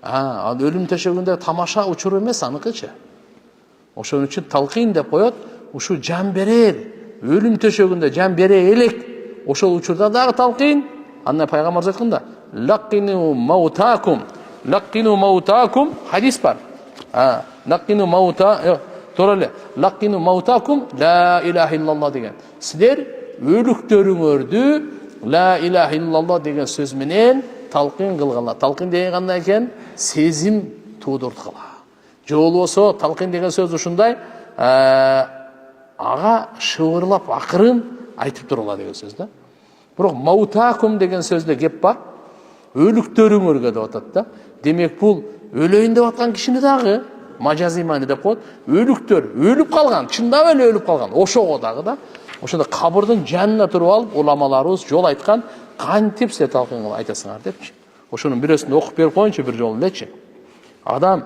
Ал өлүм төшөгөндө тамаша учур эмес аныкычы. Ошон үчүн талкин деп коет, ушу жан берер, өлүм төшөгөндө жан бере элек. Ошол учурда дагы талкин, анда пайгамбарыбыз айтканда, лаккину маутакум, хадис бар. Лаккину маута, то'g'ri, лаккину маутакум ла илаха иллаллах деген. Силер өлүктөрүңөрдү ла илаха иллаллах деген сөз менен талкин кылгыла. Талкин деген кандай экен? Сезим туудурткыла. Же болбосо талкин деген сөз ушундай, ага шыбырлап акырын айтып тургула деген сөз да. Бирок маутакум деген сөздө кеп бар. Өлүктөрүңөргө деп атат да. Демек бул өлөйүн деп аткан кишини дагы мажази мани деп коет. Өлүктөр өлүп калган, чындап эле өлүп калган. Ошого дагы да. Ошондо кабырдын жанына туруп алып уламаларыбыз жол айткан, кантип силер талкын кылып айтасыңар депчи. Ошонун бирөөсүн окуп берип коюнчу бир жолу элечи. Адам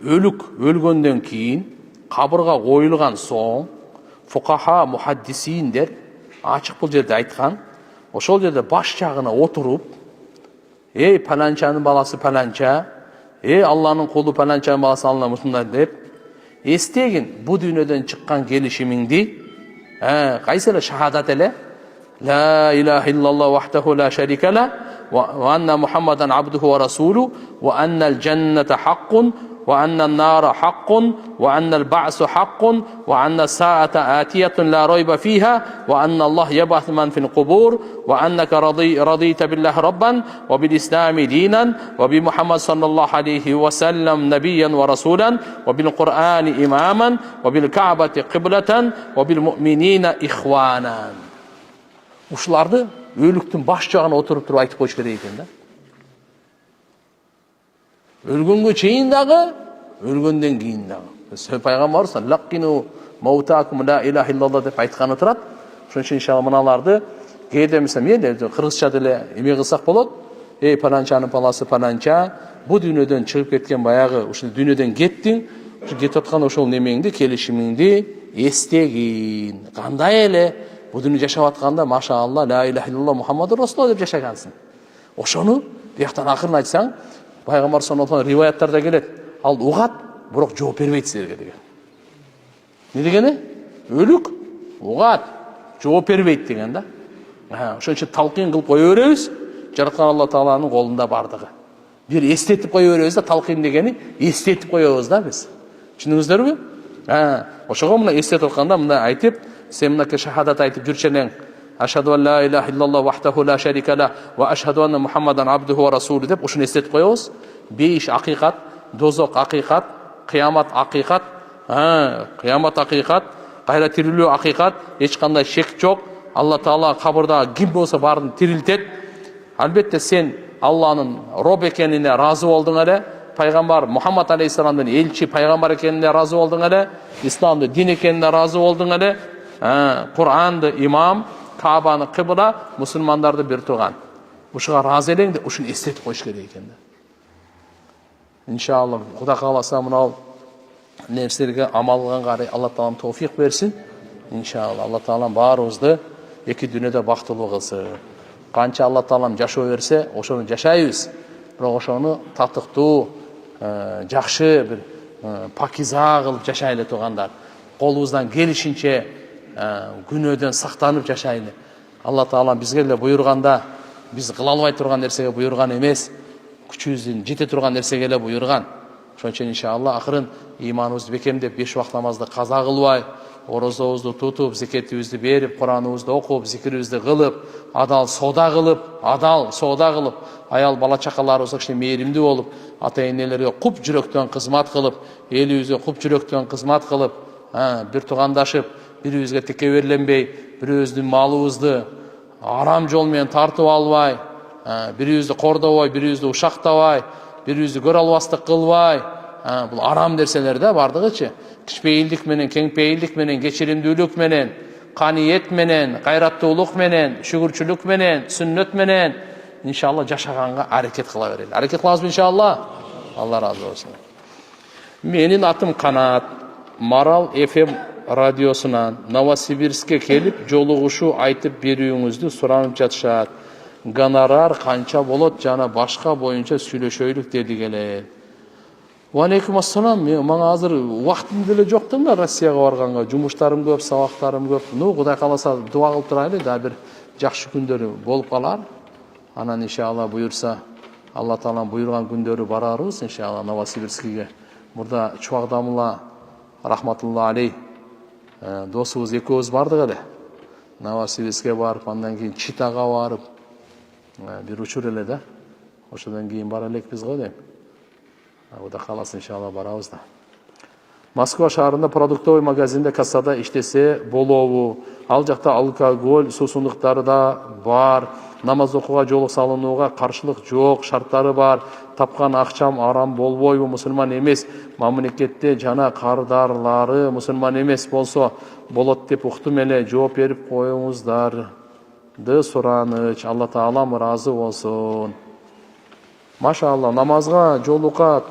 өлгөндөн кийин кабырга коюлган соң фукаха мухаддисиндер ачык бул жерде айткан. Ошол жерде баш жагына отуруп, эй паланчанын баласы паланча, эй Алланын кулу паланчанын баласы Алла мусундай деп эстегин бу дүйнөдөн чыккан келишимиңди, кайсы эле шахадат эле, ла илаха иллаллах вахдаху ла шарика ла ва анна Мухаммадан абдуху ва расулу ва аннал джанната хаккун وأن النار حق وأن البعث حق وأن الساعة آتية لا ريب فيها وأن الله يبعث من في القبور وأنك رضيت بالله ربا وبالإسلام دينا وبمحمد صلى الله عليه وسلم نبيا ورسولا وبالقرآن إماما وبالكعبة قبلة وبالمؤمنين إخوانا. Ушуларды өлүктүн баш жагына отуруп туруп айтып коюш керек экен да. Өлгөнгө чейин дагы, өлгөндөн кийин дагы. Пайгамбарыбыз лаккину маутакум ла илаха иллаллах деп айтканы турат. Ошон үчүн иншалла мыналарды кээде эмне кыргызча деле эме кылсак болот. Эй паланчанын баласы паланча, бу дүйнөдөн чыгып кеткен баягы ушул дүйнөдөн кеттиң, ушу кетип аткан ошол немеңди, келишимиңди эстегин. Кандай эле бу дүйнөдө жашап атканда машаалла ла илаха иллаллах Мухаммаdur Расулуллах деп жашагансың. Ошону бияктан акырын айтсаң, Пайгамбар саллаллаху алейхи риваяттарда келет. Ал угат, бирок жооп бербейт силерге деген. Не дегени? Өлүк угат, жооп бербейт деген да. Ошон үчүн талкин кылып кое беребиз. Жараткан Алла Тааланын колунда бардыгы. Бир эстетип кое беребиз да, талкин дегени эстетип коебуз да биз. Түшүндүңүздөрбү? Ошого мына эстетип атканда мындай айтып, сен мына шахадат айтып жүрчү элең. Ашхаду ан ла илаха иллаллах вахдаху ла шарика ла ва ашхаду анна Мухаммадан абдуху ва расулу деп ушуну эстетип коебуз. Бейиш акыйкат, дозок акыйкат, кыямат акыйкат, кыямат акыйкат, кайра тирилүү акыйкат, эч кандай шек жок. Алла Таала кабырда ким болсо баарын тирилтет. Албетте сен Алланын Роб экенине разы болдуң эле, пайгамбар Мухаммад алейхиссаламдын элчи пайгамбар экенине разы болдуң эле, исламды дин экенине разы болдуң эле, Куранды имам, Кабаны кыбла, мусулмандарды бир турган. Ушуга разы элең деп ушуну эстетип коюш керек экен да. Иншалла, Кудай кааласа мынау нерселерге амал кылганга Алла Таалам товфик берсин. Иншалла, Алла Таалам баарыбызды эки дүйнөдө бактылуу кылсын. Канча Алла Таалам жашоо берсе, ошону жашайбыз. Бирок ошону татыктуу, жакшы бир пакиза кылып жашайлы тургандар. колубуздан келишинче күнөөдөн сактанып жашайлы. Алла Таала бизге эле буйрганда, биз кыла албай турган нерсеге буйрган эмес, күчүбүздүн жете турган нерсеге эле буйрган. Ошон үчүн иншалла акырын ыйманыбызды бекемдеп, 5 убакыт намазды каза кылбай, орозобузду тутуп, зекетибизди берип, Кураныбызды окуп, зикирибизди кылып, адал соода кылып, аял бала чакаларыбызга кичине мээримдүү болуп, ата энелерге куп жүрөктөн кызмат кылып, элибизге куп жүрөктөн кызмат кылып, бир туугандашып, бирибизге тике берленбей, бирибиздин малыбызды арам жол менен тартып албай, бирибизди кордобой, бирибизди ушактабай, бирибизди көрө албастык кылбай, бул арам нерселер да бардыгычы. Кичпейилдик менен, кеңпейилдик менен, кечиримдүүлүк менен, каниет менен, кайраттуулук менен, шүгүрчүлүк менен, сүннөт менен иншалла жашаганга аракет кыла берели. Аракет кылабызбы иншалла? Алла разы болсун. Менин атым Канат. Марал FM радиосунан Новосибирскке келип, жолугушуу айтып берүүңүздү суранып жатышат. Гонорар канча болот жана башка боюнча сүйлөшөйлүк деди келет. Алейкум ассалам. Мага азыр убактым деле жок да Россияга барганга. Жумуштарым көп, сабактарым көп. Кудай кааласа дуа кылып турайлы, да бир жакшы күндөрү болуп калар. Анан иншалла буйрса, Алла Тааланын буйрган күндөрү барарбыз иншалла Новосибирскке. Мурда Чубагдамулла рахматулла алей досубуз экөөбүз бардык эле. Новосибирскке барып, андан кийин Читага барып, бир учур эле да. Ошодон кийин бара элекпиз го дейм. Кудай кааласа иншалла барабыз да. Москва шаарында продуктовый магазинде кассада иштесе болобу? Ал жакта алкоголь суусундуктары да бар. Намаз окууга жолук салынууга каршылык жок, шарттары бар. Тапкан акчам арам болбойбу? Мусулман эмес мамлекетте жана кардарлары мусулман эмес болсо болот деп уктум эле. Жооп берип коюңуздарды сураныч. Алла Таалам ыраазы болсун. Машалла, намазга жолукка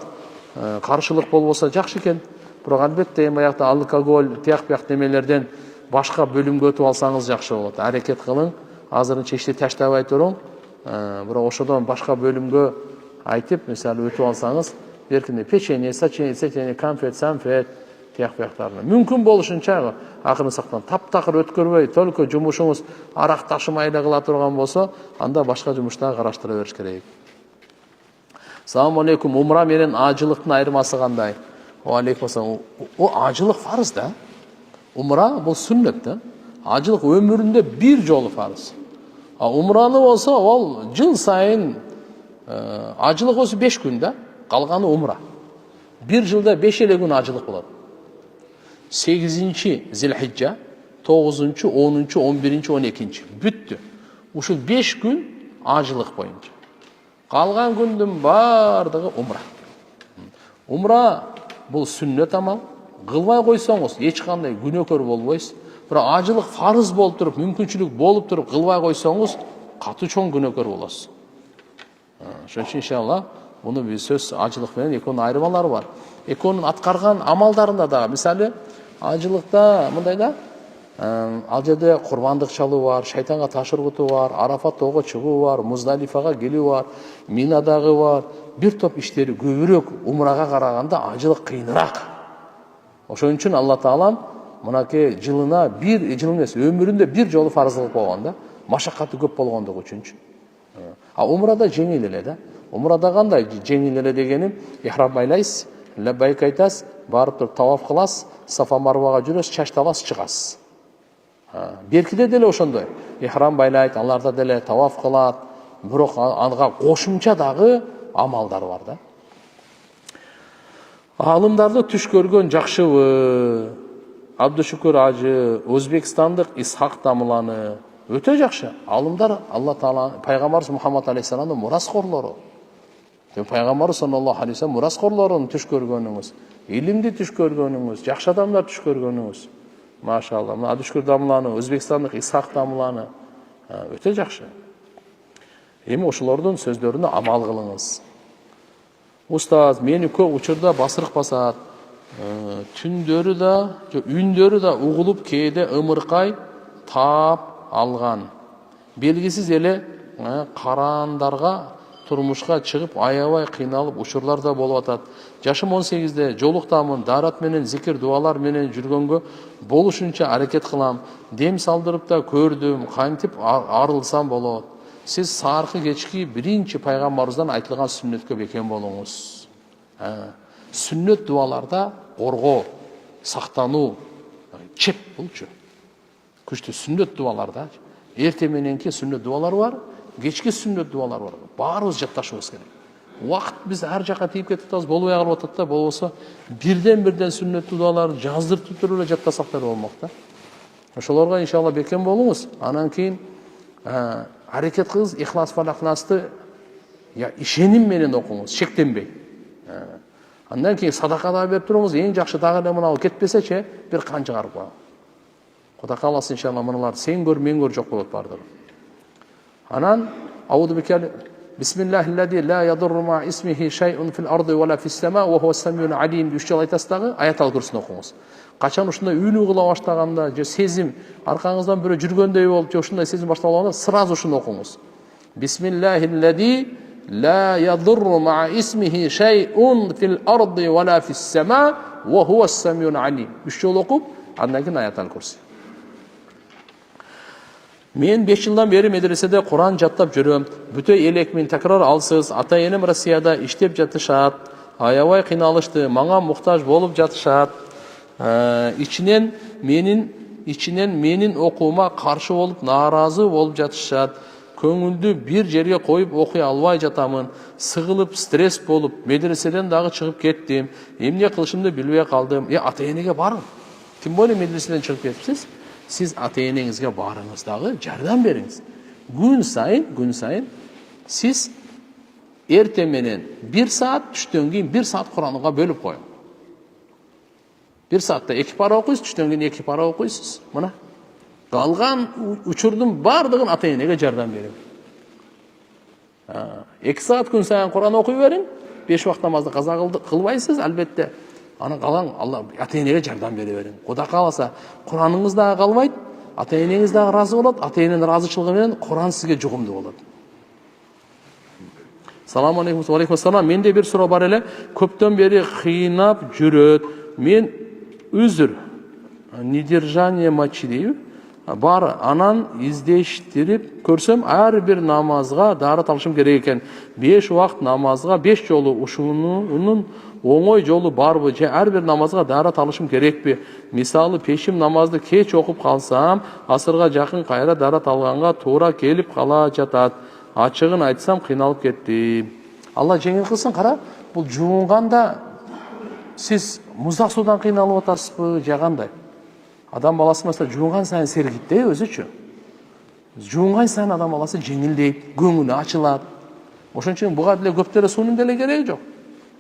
каршылык болбосо жакшы экен. Бирок албетте эми аякта алкоголь, тияк-бияк немелерден башка бөлүмгө өтүп алсаңыз жакшы болот. Аракет кылың. Азырынча ишти таштабай туруң. Бирок ошодон башка бөлүмгө айтып, мисалы өтүп алсаңыз, эркиндей печенье, сеченье, конфет, санфет, тияк-бияктарны мүмкүн болушунча акырын сактан таптакыр өткөрбөй, только жумушуңуз арак ташымай эле кыла турган болсо, анда башка жумуштарды караштыра бериш керек. Салам алейкум. Умра менен ажылыктын айырмасы кандай? Алейкум ассалам. Ажылык фарыз да. Умра бул сүннөт да. Ажылык өмүрүндө бир жолу фарыз. Умраны болсо, ол жыл сайын ажылык болсо 5 күн да, калганы умра. Bir жылда 5 эле күн ажылык болот. 8-ci Zilhicce, 9-cu, 10-cu, 11-ci, 12-ci. Бүттү. Ушул 5 күн ажылык боюнча. Калган күндүн бардыгы умра. Умра бул сүннөт амал. Кылбай койсоңуз эч кандай күнөөкөр болбойсуз. Бирок ажылык фарыз болуп туруп, мүмкүнчүлүк болуп туруп кылбай койсоңуз катуу чоң күнөөкөр болосуз. Ошон үчүн иншалла муну биз сөз ажылык менен экөөнүн айырмалары бар. Экөөнүн аткарган амалдарында да, мисалы, ажылыкта мындай да, ал жерде курбандык чалуу бар, шайтанга таш ургутуу бар, Арафат тоого чыгуу бар, Муздалифага келүү бар, Минадагы бар. Бир топ иштери көбүрөөк умрага караганда ажылык кыйыныраак. Ошон үчүн Алла Таалам мынакей жылына бир жыл эмес, өмүрүндө бир жолу фарыз кылып койгон да, машакаты көп болгондугу үчүнчү. Умрада жеңил эле да. Умрада кандай жеңил эле дегеним, ихрам байлайсыз, лаббайк айтасыз, барып туруп таваф кыласыз, Сафа Марвага жүрөсүз, чачты аласыз, чыгасыз. Беркиде деле ошондой. Ихрам байлайт, аларда деле таваф кылат, бирок анга кошумча дагы амалдар бар да. Алымдарды түш көргөн жакшыбы? Абдушукур ажы, Өзбекстандык Исхак Дамыланы өтө жакшы. Алымдар Алла Таала, пайгамбарыбыз Мухаммад алейхиссаламдын мураскорлору. Пайгамбарыбыз саллаллаху алейхи вассалам мураскорлорун түш көргөнүңүз, илимди түш көргөнүңүз, жакшы адамдар түш көргөнүңүз. Машалла. Мына Абдушукур Дамыланы, Өзбекстандык Исхак Дамыланы өтө жакшы. Эми ошолордун сөздөрүнө амал кылыңыз. Устаз, мени көп учурда басырык басат. Түндөрү да, үндөрү да угулуп кээде ымыркай таап алган. Белгисиз эле карандарга турмушка чыгып аябай кыйналып учурлар да болуп атат. Жашым 18-де жолуктамын, дарат менен зикир дуалар менен жүргөнгө болушунча аракет кылам. Дем салдырып да көрдүм, кантип арылсам болот. Сиз саркы кечки биринчи пайгамбарыбыздан айтылган сүннөткө бекем болуңуз. Сүннөт дуаларда коргоо, сактануу, чеп болчу. Күчтүү сүннөт дуаларда эрте мененки сүннөт дуалар бар, кечки сүннөт дуалар бар. Баарыбыз жатташыбыз керек. Убакыт биз ар жака тийип кетип атабыз, болбой калып атат да, болбосо бирден сүннөт дуалар жаздыртып туруп эле жаттасак да болмок да. Ошолорго иншалла бекем болуңуз. Анан кийин аракет кылыңыз, Ихлас Фалак-Насты ишеним менен окуңуз, шектенбей. Андан кийин садака да берип туруңуз, эң жакшы дагы эле мына кетпесечи, бир кан чыгарып коюңуз. Кудай кааласа иншалла мыналар сен көр, мен көр жок болот бардыгы. Анан аузу бикал бисмиллахиллади ла ядурру ма исмихи шай'ун фил арди ва ла фис сама ва хува самиун алим деп жол айтасыздағы, аятал курсун окуңуз. Качан ушундай үнүү кыла баштаганда, же сезим аркаңыздан бирөө жүргөндөй болуп, же ушундай сезим башталганда, сразу ушуну окуңуз. Бисмиллахиллади ла ядурру ма исмихи шай'ун фил арди ва ла фис сама ва хува самиун алим. Үч жол окуп, андан кийин аятал курси. Мен 5 жылдан бери медреседе Куран жаттап жүрөм. Бүтө элек мен такрар алсыз. Ата-энем Россияда иштеп жатышат. Аябай кыйналышты. Мага муктаж болуп жатышат. Ичинен менин окуума каршы болуп, нааразы болуп жатышат. Көңүлдү бир жерге коюп окуй албай жатамын. Сыгылып, стресс болуп, медреседен дагы чыгып кеттим. Эмне кылышымды билбей калдым. Ата-энеге барың. Тим более медреседен чыгып кетипсиз. Siz ata-enеңizге барыңыздағы жардам беріңіз. Күн сайын siz erте менен 1 saat, түштөн кийин 1 saat Куранга бөлүп коюң. 1 saatта 2 пара окуйсуз, түштөн кийин 2 пара окуйсуз. Мына калган учурдун бардыгын ата-энеге жардам бериң. 2 saat күн сайын Куран окуй бериң. 5 вакыт намазды каза кылбайсыз, албетте. Аны калаң, Алла ата-энеге жардам бере бериң. Кудай кааласа, Кураныңыз дагы калбайт, ата-энеңиз дагы разы болот, ата-эненин разычылыгы менен Куран сизге жугумдуу болот. Саламу алейкум, ва алейкум ассалам. Менде бир суроо бар эле. Көптөн бери кыйнап жүрөт. Мен үзүр, недержание мочи дейби, бар, анан издештирип көрсөм, ар бир намазга даарат алышым керек экен. 5 вакыт намазга 5 жолу ушунун оңой жолу барбы, же ар бир намазга даарат алышым керекпи? Мисалы, пешим намазды кеч окуп калсам, асырга жакын кайра даарат алганга туура келип кала жатат. Ачыгын айтсам кыйналып кеттим. Алла жеңил кылсын. Кара, бул жуунганда сиз муздак суудан кыйналып атасызбы, же кандай? Адам баласы mesela жуунган сайын сергийт де өзүчү. Жуунган сайын адам баласы жеңилдейт, көңүлү ачылат. Ошон үчүн буга деле көптөрө суунун деле кереги жок.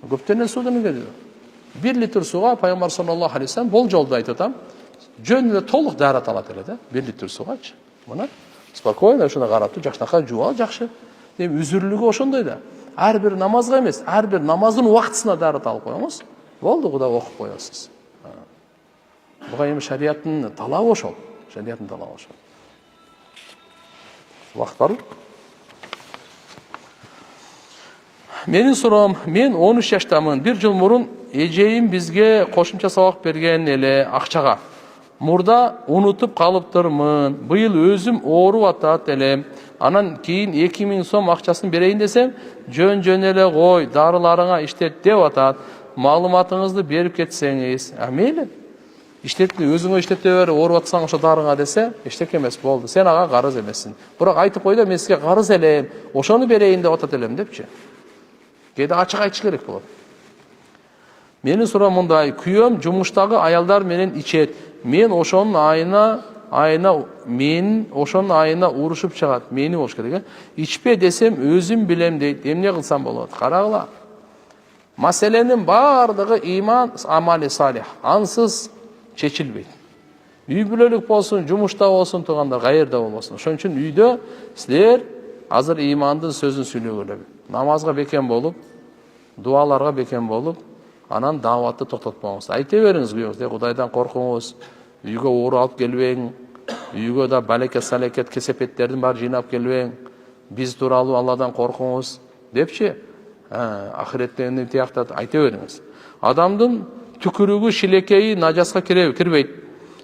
Көптөрүнө суудун кереги жок. 1 литр сууга пайгамбар саллаллаху алейхи вассалам бул жолду айтып атам. Жөн эле толук даарат алат эле да, 1 литр сугачы. Мына спокойно ушуна карап туруп жакшынакай жуал жакшы. Деп үзүрлүгү ошондой да. Ар бир намазга эмес, ар бир намаздын убактысына даарат алып коюңуз. Болду, Кудай окуп коесуз. Буга эми шариаттын талабы ошол. Шариаттын талабы ошол. Убакыт барбы? Менин суроом, мен 13 жаштамын. 1 жыл мурун эжейим бизге кошумча сабак берген эле акчага. Мурда унутуп калыптырмын. Быйыл өзүм ооруп атат элем. Анан кийин 2000 сом акчасын берейин десем, жөн эле кой, дарыларыңа иштет деп атат. Маалыматыңызды берип кетсеңиз. Мейли. İşletme, özüne işlete ver, orup atsan ошо дарыңа десе, эчтеке эмес болду. Сен ага карыз эмессиң. Бирок айтып койду, мен сизге карыз элем, ошону берейин деп атат элем депчи. Кээде ачык айтыш керек болот. Менин суроом мындай, күйөөм жумуштагы аялдар менен ичет. Мен ошонун айына урушуп чыгат. Мени болуш керек. Ичпе десем өзүм билем дейт. Эмне кылсам болот? Карагыла. Маселенин бардыгы иман, амали салих. Ансыз чечилбейт. Үй бүлөлүк болсун, жумушта болсун, туугандар каерде болбосун. Ошон үчүн үйдө силер азыр имандын сөзүн сүйлөгүлөр. Намазга бекем болуп, дуаларга бекем болуп, анан дааватты токтотпоңуз. Айта бериңиз күйөөңүз, Кудайдан коркуңуз, үйгө оору алып келбең, үйгө да балекет салекет кесепеттердин баары жыйнап келбең. Биз тууралуу Алладан коркуңуз. депчи ахиретте эмне тияктат айта бериңиз. Адамдын түкүрүгү, шилекейи нажаска кирбейт.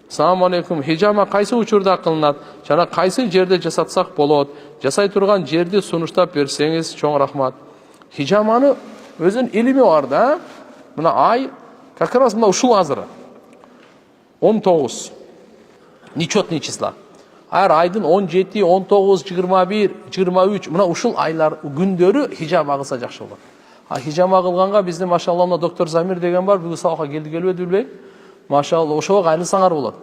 Assalamu alaikum. Hijama кайсы учурда кылынат? Жана кайсы жерде жасатсак болот? Жасай турган жерди сунуштап берсеңиз чоң рахмат. Хижаманы өзүнүн илими бар да. Мына ай как раз мына ушул азыр 19 нечетный числа. Ар айдын 17, 19, 21, 23 мына ушул айлар күндөрү хижама кылса жакшы болот. Хижама кылганга бизде машалла доктор Замир деген бар, бүгүн сабакка келбеди билбейм. Машалла ошого кайнысаңар болот.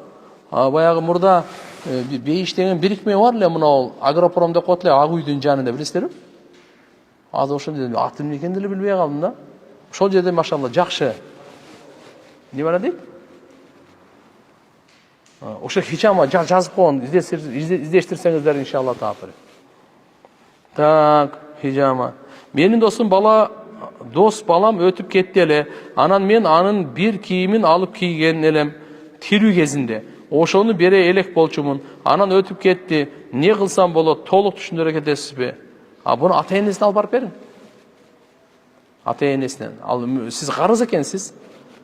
Баягы мурда бейиш деген бирикме бар эле, мына агропром деп коет эле, ак үйдүн жанында, билесиздерби? Азыр ошол жерде атын эмне экенин деле билбей калдым да. Ошол жерде машалла жакшы. Не бар дейт? Ошо хижама жазып койгон, издештирсеңиздер иншалла таапыр. Так, хижама. Менин досум дос балам өтүп кетти эле. Анан мен анын бир кийимин алып кийген элем тирүү кезинде. Ошону бере элек болчумун. Анан өтүп кетти. Не кылсам болот? Толук түшүндүрө кетесизби? Буну ата-энесине алып барып бериң. Ата-энесинен. Сиз карыз экенсиз.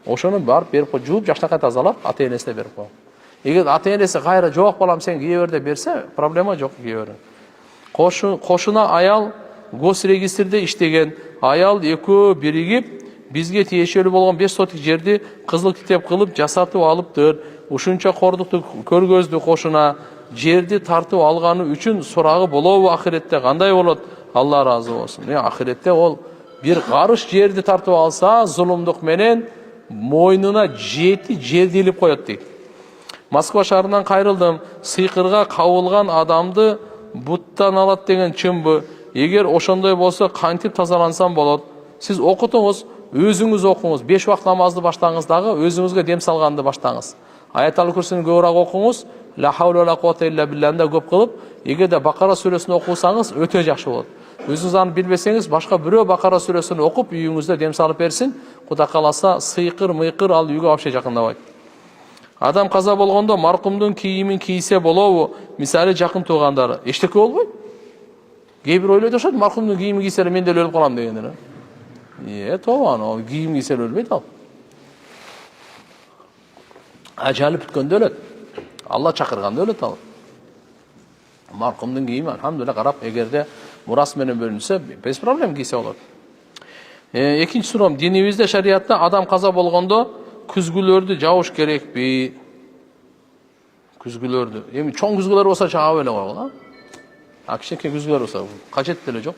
Ошону барып берип кой, жууп, жакшынакай тазалап, ата-энесине берип кой. Эгер ата-энеси кайра жок балам сен кие бер деп берсе, проблема жок, кие бериң. Кошуна аял госрегистрде иштеген. Аял экөө биригип бизге тиешелүү болгон 5 сотик жерди кызыл китеп кылып жасатып алыптыр. Ушунча кордукту көргөздү кошуна. Жерди тартып алганы үчүн сурагы болобу ахиретте? Кандай болот? Алла разы болсун. Ахиретте ол бир карыш жерди тартып алса, зулумдук менен мойнуна 7 жерди илип коет дейт. Москва шаарынан кайрылдым. Сыйкырга кабылган адамды буттан алат деген чынбы? Эгер ошондой болсо кантип тазалансам болот? Сиз окутуңуз, өзүңүз окуңуз. 5 убакыт намазды баштаңыз дагы, өзүңүзгө дем салганды баштаңыз. Аятал Курсини көбүрөөк окуңуз. Ла хаула ва ла куввата илля биллахны көп кылып, эгерде Бакара сүрөсүн окусаңыз өтө жакшы болот. Өзүңүз аны билбесеңиз, башка бирөө Бакара сүрөсүн окуп, үйүңүздө дем салып берсин. Кудай кааласа, сыйкыр, мыйкыр ал үйгө вообще жакындабайт. Адам каза болгондо маркумдун кийимин кийсе болобу? Мисалы жакын туугандары. Эчтеке болбойт. Кээ бир ойлойт ошот, маркумдун кийимин кийсе мен деле өлүп калам дегендер. Тооба, кийим кийсе өлбөйт ал. Ажалы бүткөндө өлөт. Алла чакырганда өлөт ал. Маркумдун кийими алхамдулилlah карап, эгерде мурас менен бөлүнсө, без проблем кийсе болот. Экинчи суроом, динибизде шариатта адам каза болгондо күзгүлөрдү жабыш керекпи? Күзгүлөрдү. Эми чоң күзгүлөр болсо чаап эле койгула. Кичинекей күзгүлөр болсо кажет деле жок.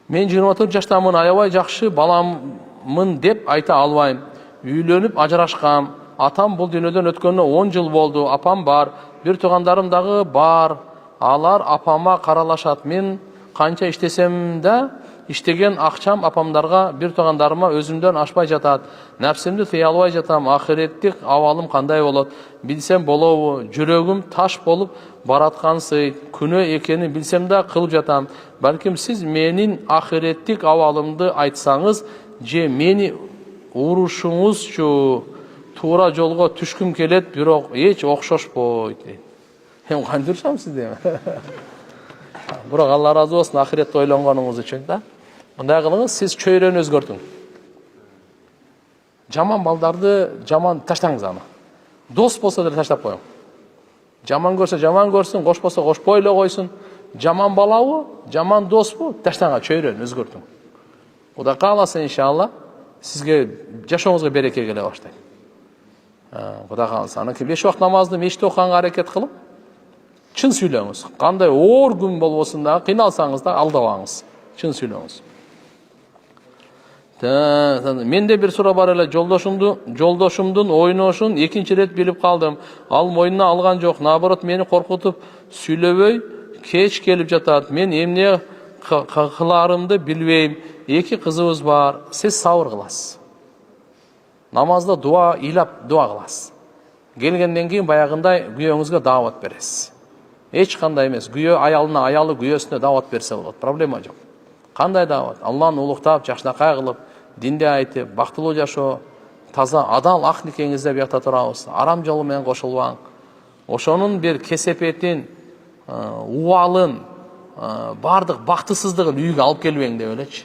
Мен 24 жаштамын, аябай жакшы баламмын деп айта албайм. Үйлөнүп ажырашкам. Атам бул дүйнөдөн өткөнүнө 10 жыл болду. Апам бар, бир туугандарым дагы бар. Алар апама каралашат. Мен канча иштесем да, иштеген акчам апамдарга, бир туугандарыма өзүмдөн ашпай жатат. Нәпсимди тыя албай жатам. Ахиреттик абалым кандай болот? Билсем болобу? Жүрөгүм таш болуп бараткансый. Күнөө экенин билсем да кылып жатам. Балким сиз менин ахиреттик абалымды айтсаңыз, же мени урушуңузчу туура жолго түшкүм келет, бирок эч окшошпойт. Эми кантип урушам сизди? Бирок Алла разы болсун ахиретти ойлонгонуңуз үчүн да. Мындай кылыңыз, сиз чөйрөнү өзгөртүң. Жаман балдарды жаман таштаңыз аны. Дос болсо деле таштап коюң. Жаман көрсө жаман көрсүн, кош болсо кошпой эле койсун. Жаман балабы, жаман доспу, таштаңа чөйрөнү өзгөртүң. Кудай кааласа иншалла сизге жашооңузга береке келе баштайт. Кудай кааласа, анан 5 убакыт намазды мешитте окуганга аракет кылып, чын сүйлөңүз. Кандай оор күн болбосун дагы, кыйналсаңыз да алдабаңыз. Чын сүйлөңүз. Менде бир суроо бар эле, жолдошумдун ойношун экинчи рет билип калдым. Ал мойнуна алган жок, наоборот мени коркутуп сүйлөбөй кеч келип жатат. Мен эмне кыларымды билбейм. 2 кызыбыз бар. Сиз сабыр кыласыз. Намазда дуа ыйлап дуа кыласыз. Келгенден кийин баягындай күйөөңүзгө даават бересиз. Эч кандай эмес. Күйөө аялына, аялы күйөөсүнө даават берсе болот. Проблема жок. Кандай даават? Алланы улуктап, жакшынакай кылып, динди айтып, бактылуу жашоо, таза адал ак никеңизде биякта турабыз. Арам жолу менен кошулбаң. Ошонун бир кесепетин, убалын бардық бактысыздыгын үйгө алып келбең деп элечи.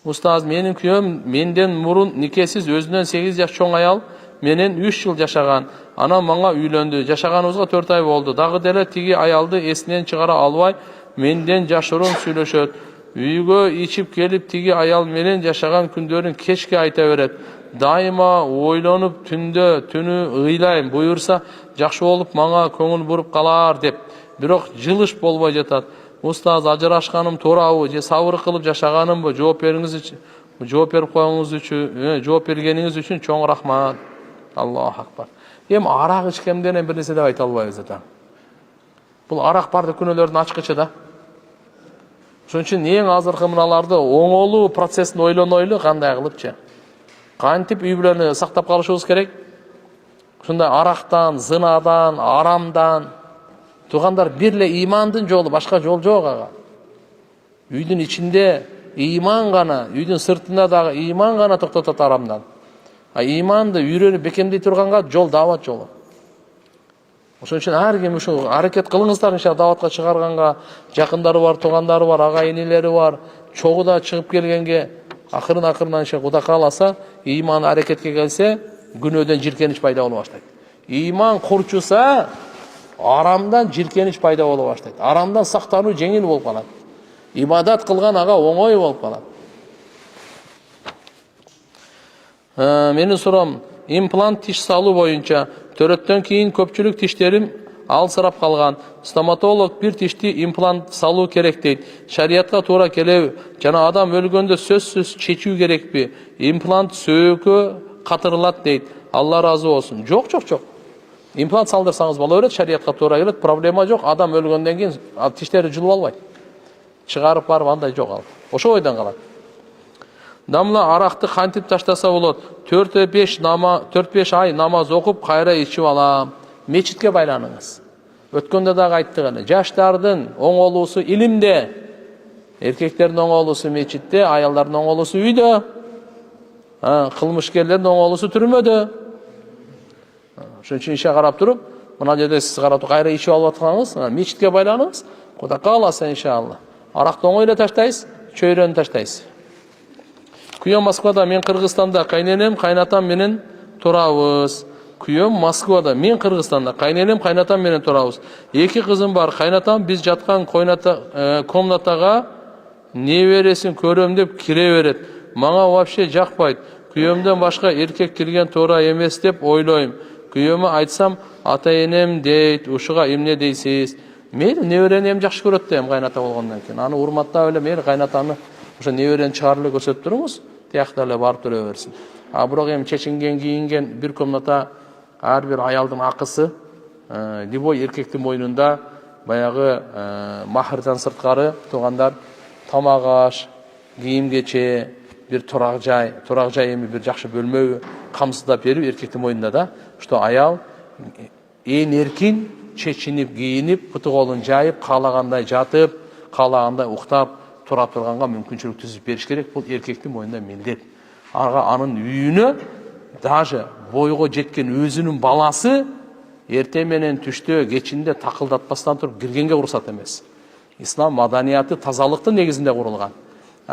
Устаз, менин күйөөм менден мурун никесиз өзүнөн 8 жаш чоң аял менен 3 жыл жашаган. Анан мага үйлөндү. Жашаганыбызга 4 ай болду. Дагы деле тиги аялды эсинен чыгара албай, менден жашыруун сүйлөшөт. Үйгө ичип келип тиги аял менен жашаган күндөрүн кечке айта берет. Дайыма ойлонуп түнү ыйлайм. Буюрса жакшы болуп мага көңүл буруп калар деп. Бирок жылыш болбой жатат. Устаз, ажырашканым туурабы же сабыр кылып жашаганымбы? Жооп бергениңиз үчүн чоң рахмат. Аллаху акбар. Эми арак ичкемден бир нерсе деп айта албайбыз да. Бул арак бардык күнөөлөрдүн ачкычы да. Ошон үчүн эң азыркы мыналарды оңолуу процессин ойлонойлу, кандай кылыпчы. Кантип үй бүлөнү сактап калышыбыз керек? Ушундай арактан, зынадан, арамдан тугандар бирле имандын жолу, башка жол жок ага. Үйдүн ичинде иман гана, үйдүн сыртында дагы иман гана токтотот арамдан. Иманды үйрөнүп бекемдей турганга жол дават жолу. Ошон үчүн ар ким ушу аракет кылыңыздар иншалла даватка чыгарганга, жакындары бар, туугандары бар, ага энелери бар, чогу да чыгып келгенге акырын иншалла Кудай кааласа, иман аракетке келсе, күнөөдөн жиркенич пайда боло баштайт. Иман курчуса, арамдан жиркенич пайда боло баштайт. Арамдан сактануу жеңил болуп калат. Ибадат кылган ага оңой болуп калат. Менин сурам, имплант тиш салуу боюнча төрөттөн кийин көпчүлүк тиштерим алсырап калган. Стоматолог бир тишти имплант салуу керек дейт. Шариятка туура келеби? Жана адам өлгөндө сөзсүз чечүү керекпи? Имплант сөөгө катырылат дейт. Алла разы болсун. Жок. Имплант салдырсаңыз боло берет, шариятка туура келет, проблема жок. Адам өлгөндөн кийин тиштери жылып албайт. Чыгарып барып андай жок ал. Ошо ойдон калат. Дамла аракты кантип таштаса болот? 4-5 ай намаз окуп кайра ичип алам. Мечитке байланыңыз. Өткөндө дагы айттык эле. Жаштардын оңолуусу илимде, эркектердин оңолуусу мечитте, аялдардын оңолуусу үйдө, кылмышкерлердин оңолуусу түрмөдө. Ошон үчүн ишке карап туруп, мына жерде сиз карап кайра ичип алып атканыңыз, мечитке байланыңыз. Кудай кааласа иншалла. Аракты оңой эле таштайсыз, чөйрөнү таштайсыз. Күйөөм Москвада, мен Кыргызстанда, кайненем, кайнатам менен турабыз. Күйөөм Москвада, мен Кыргызстанда, кайненем, кайнатам менен турабыз. 2 кызым бар. Кайнатам биз жаткан комнатага небересин көрөм деп кире берет. Мага вообще жакпайт. Күйөөмдөн башка эркек кирген туура эмес деп ойлойм. Күйөөмө айтсам, ата-энем дейт, ушуга эмне дейсиз? Мейли, неберени эми жакшы көрөт да, кайната болгондон кийин. Аны урматтап эле, мейли кайнатаны ошо неберени чыгарып эле көрсөтүп туруңуз, тиякта эле барып тура берсин. Бирок эми чечинген, кийинген бир комната ар бир аялдын акысы, любой эркектин мойнунда баягы махырдан сырткары туугандар тамак аш, кийим кече, бир турак жай эми бир жакшы бөлмө камсыздап берип эркектин мойнунда да, что аял ээн эркин чечинип, кийинип, путу колун жайып, каалагандай жатып, каалагандай уктап тура турганга мүмкүнчүлүк түзүп бериш керек. Бул эркектин мойнунда милдет. Анын үйүнө даже бойго жеткен өзүнүн баласы эртең менен түштө, кечинде такылдатпастан туруп киргенге уруксат эмес. Ислам маданияты тазалыктын негизинде курулган.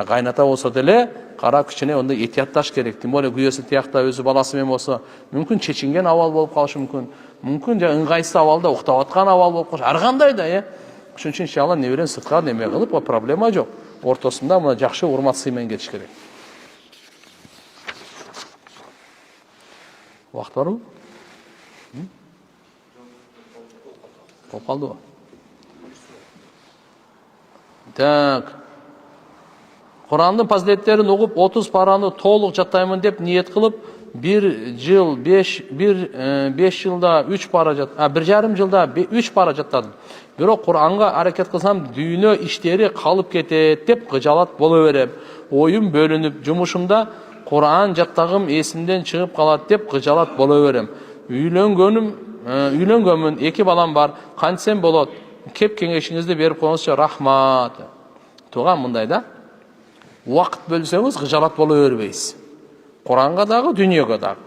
Кайната болсо деле кара кичине ондай этиятташ керек. Тим более күйөөсү тиякта өзү баласы менен болсо, мүмкүн чечинген абал болуп калышы мүмкүн. Мүмкүн жа ыңгайсыз абалда уктап аткан абал болуп калышы. Ар кандай да, Ошон үчүн иншалла неберен сыртка неме кылып, проблема жок. Ортосунда мына жакшы урмат сый менен кетиш керек. Вакыт барбы? Болуп калдыбы? Так. Курандын фазилеттерин угуп 30 параны толук жаттаймын деп ниет кылып, 1 жылда 3 пара жат, 1,5 жылда 3 пара жаттадым. Бирок Куранга аракет кылсам дүйнө иштери калып кетет деп кыжалат боло берем. Оюм бөлүнүп, жумушумда Куран жаттагым эсимден чыгып калат деп кыжалат боло берем. Үйлөнгөнмүн, 2 балам бар. Кантсем болот? Кеп кеңешиңизди берип коюңузчу, рахмат. Туган мындай да. Вакыт бөлсөңүз кыжалат боло бербейсиз. Куранга дагы, дүйнөгө дагы.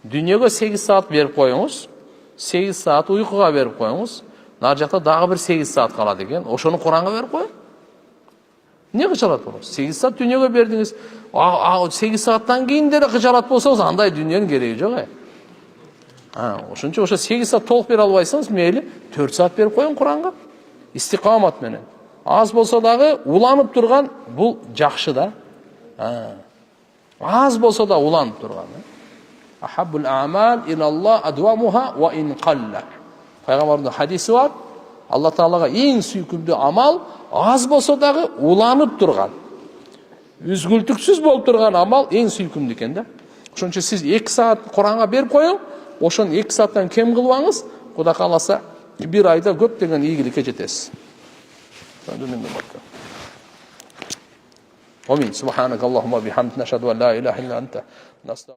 Дүйнөгө 8 саат берип коюңуз, 8 саат уйкуга берип коюңуз. нар жақта дағы бір 8 саат қалады екен. Ошоны Құранға беріп қой. Не қыжалат боласыз? 8 саат дүниеге бердіңіз. 8 сааттан кейін де қыжалат болсаңыз, андай дүниенің керегі жоқ. Ошончо 8 саат толық бере албайсаңыз, мейлі 4 саат беріп қойын Құранға. Истиқамат менен. Аз болса дағы уланып тұрған бұл жақшы да. Аз болса да уланып тұрған. Ахаббул а'мал иналлах адвамуха ва ин қалла. Пайғамбардың хадисі бар. Алла Тағалаға ең сүйкімді амал аз болса дағы уланып тұрған. Үзгүлтүксүз болып тұрған амал ең сүйкімді екен да. Ошончо сіз 2 саат Құранға беріп қойың, ошон 2 сааттан кем кылбаңыз, Құда қаласа 1 айда көптеген ийгиликке жетесиз. Амин. Субханакаллахумма бихамдика, нашхаду ан ла илаха илля анта.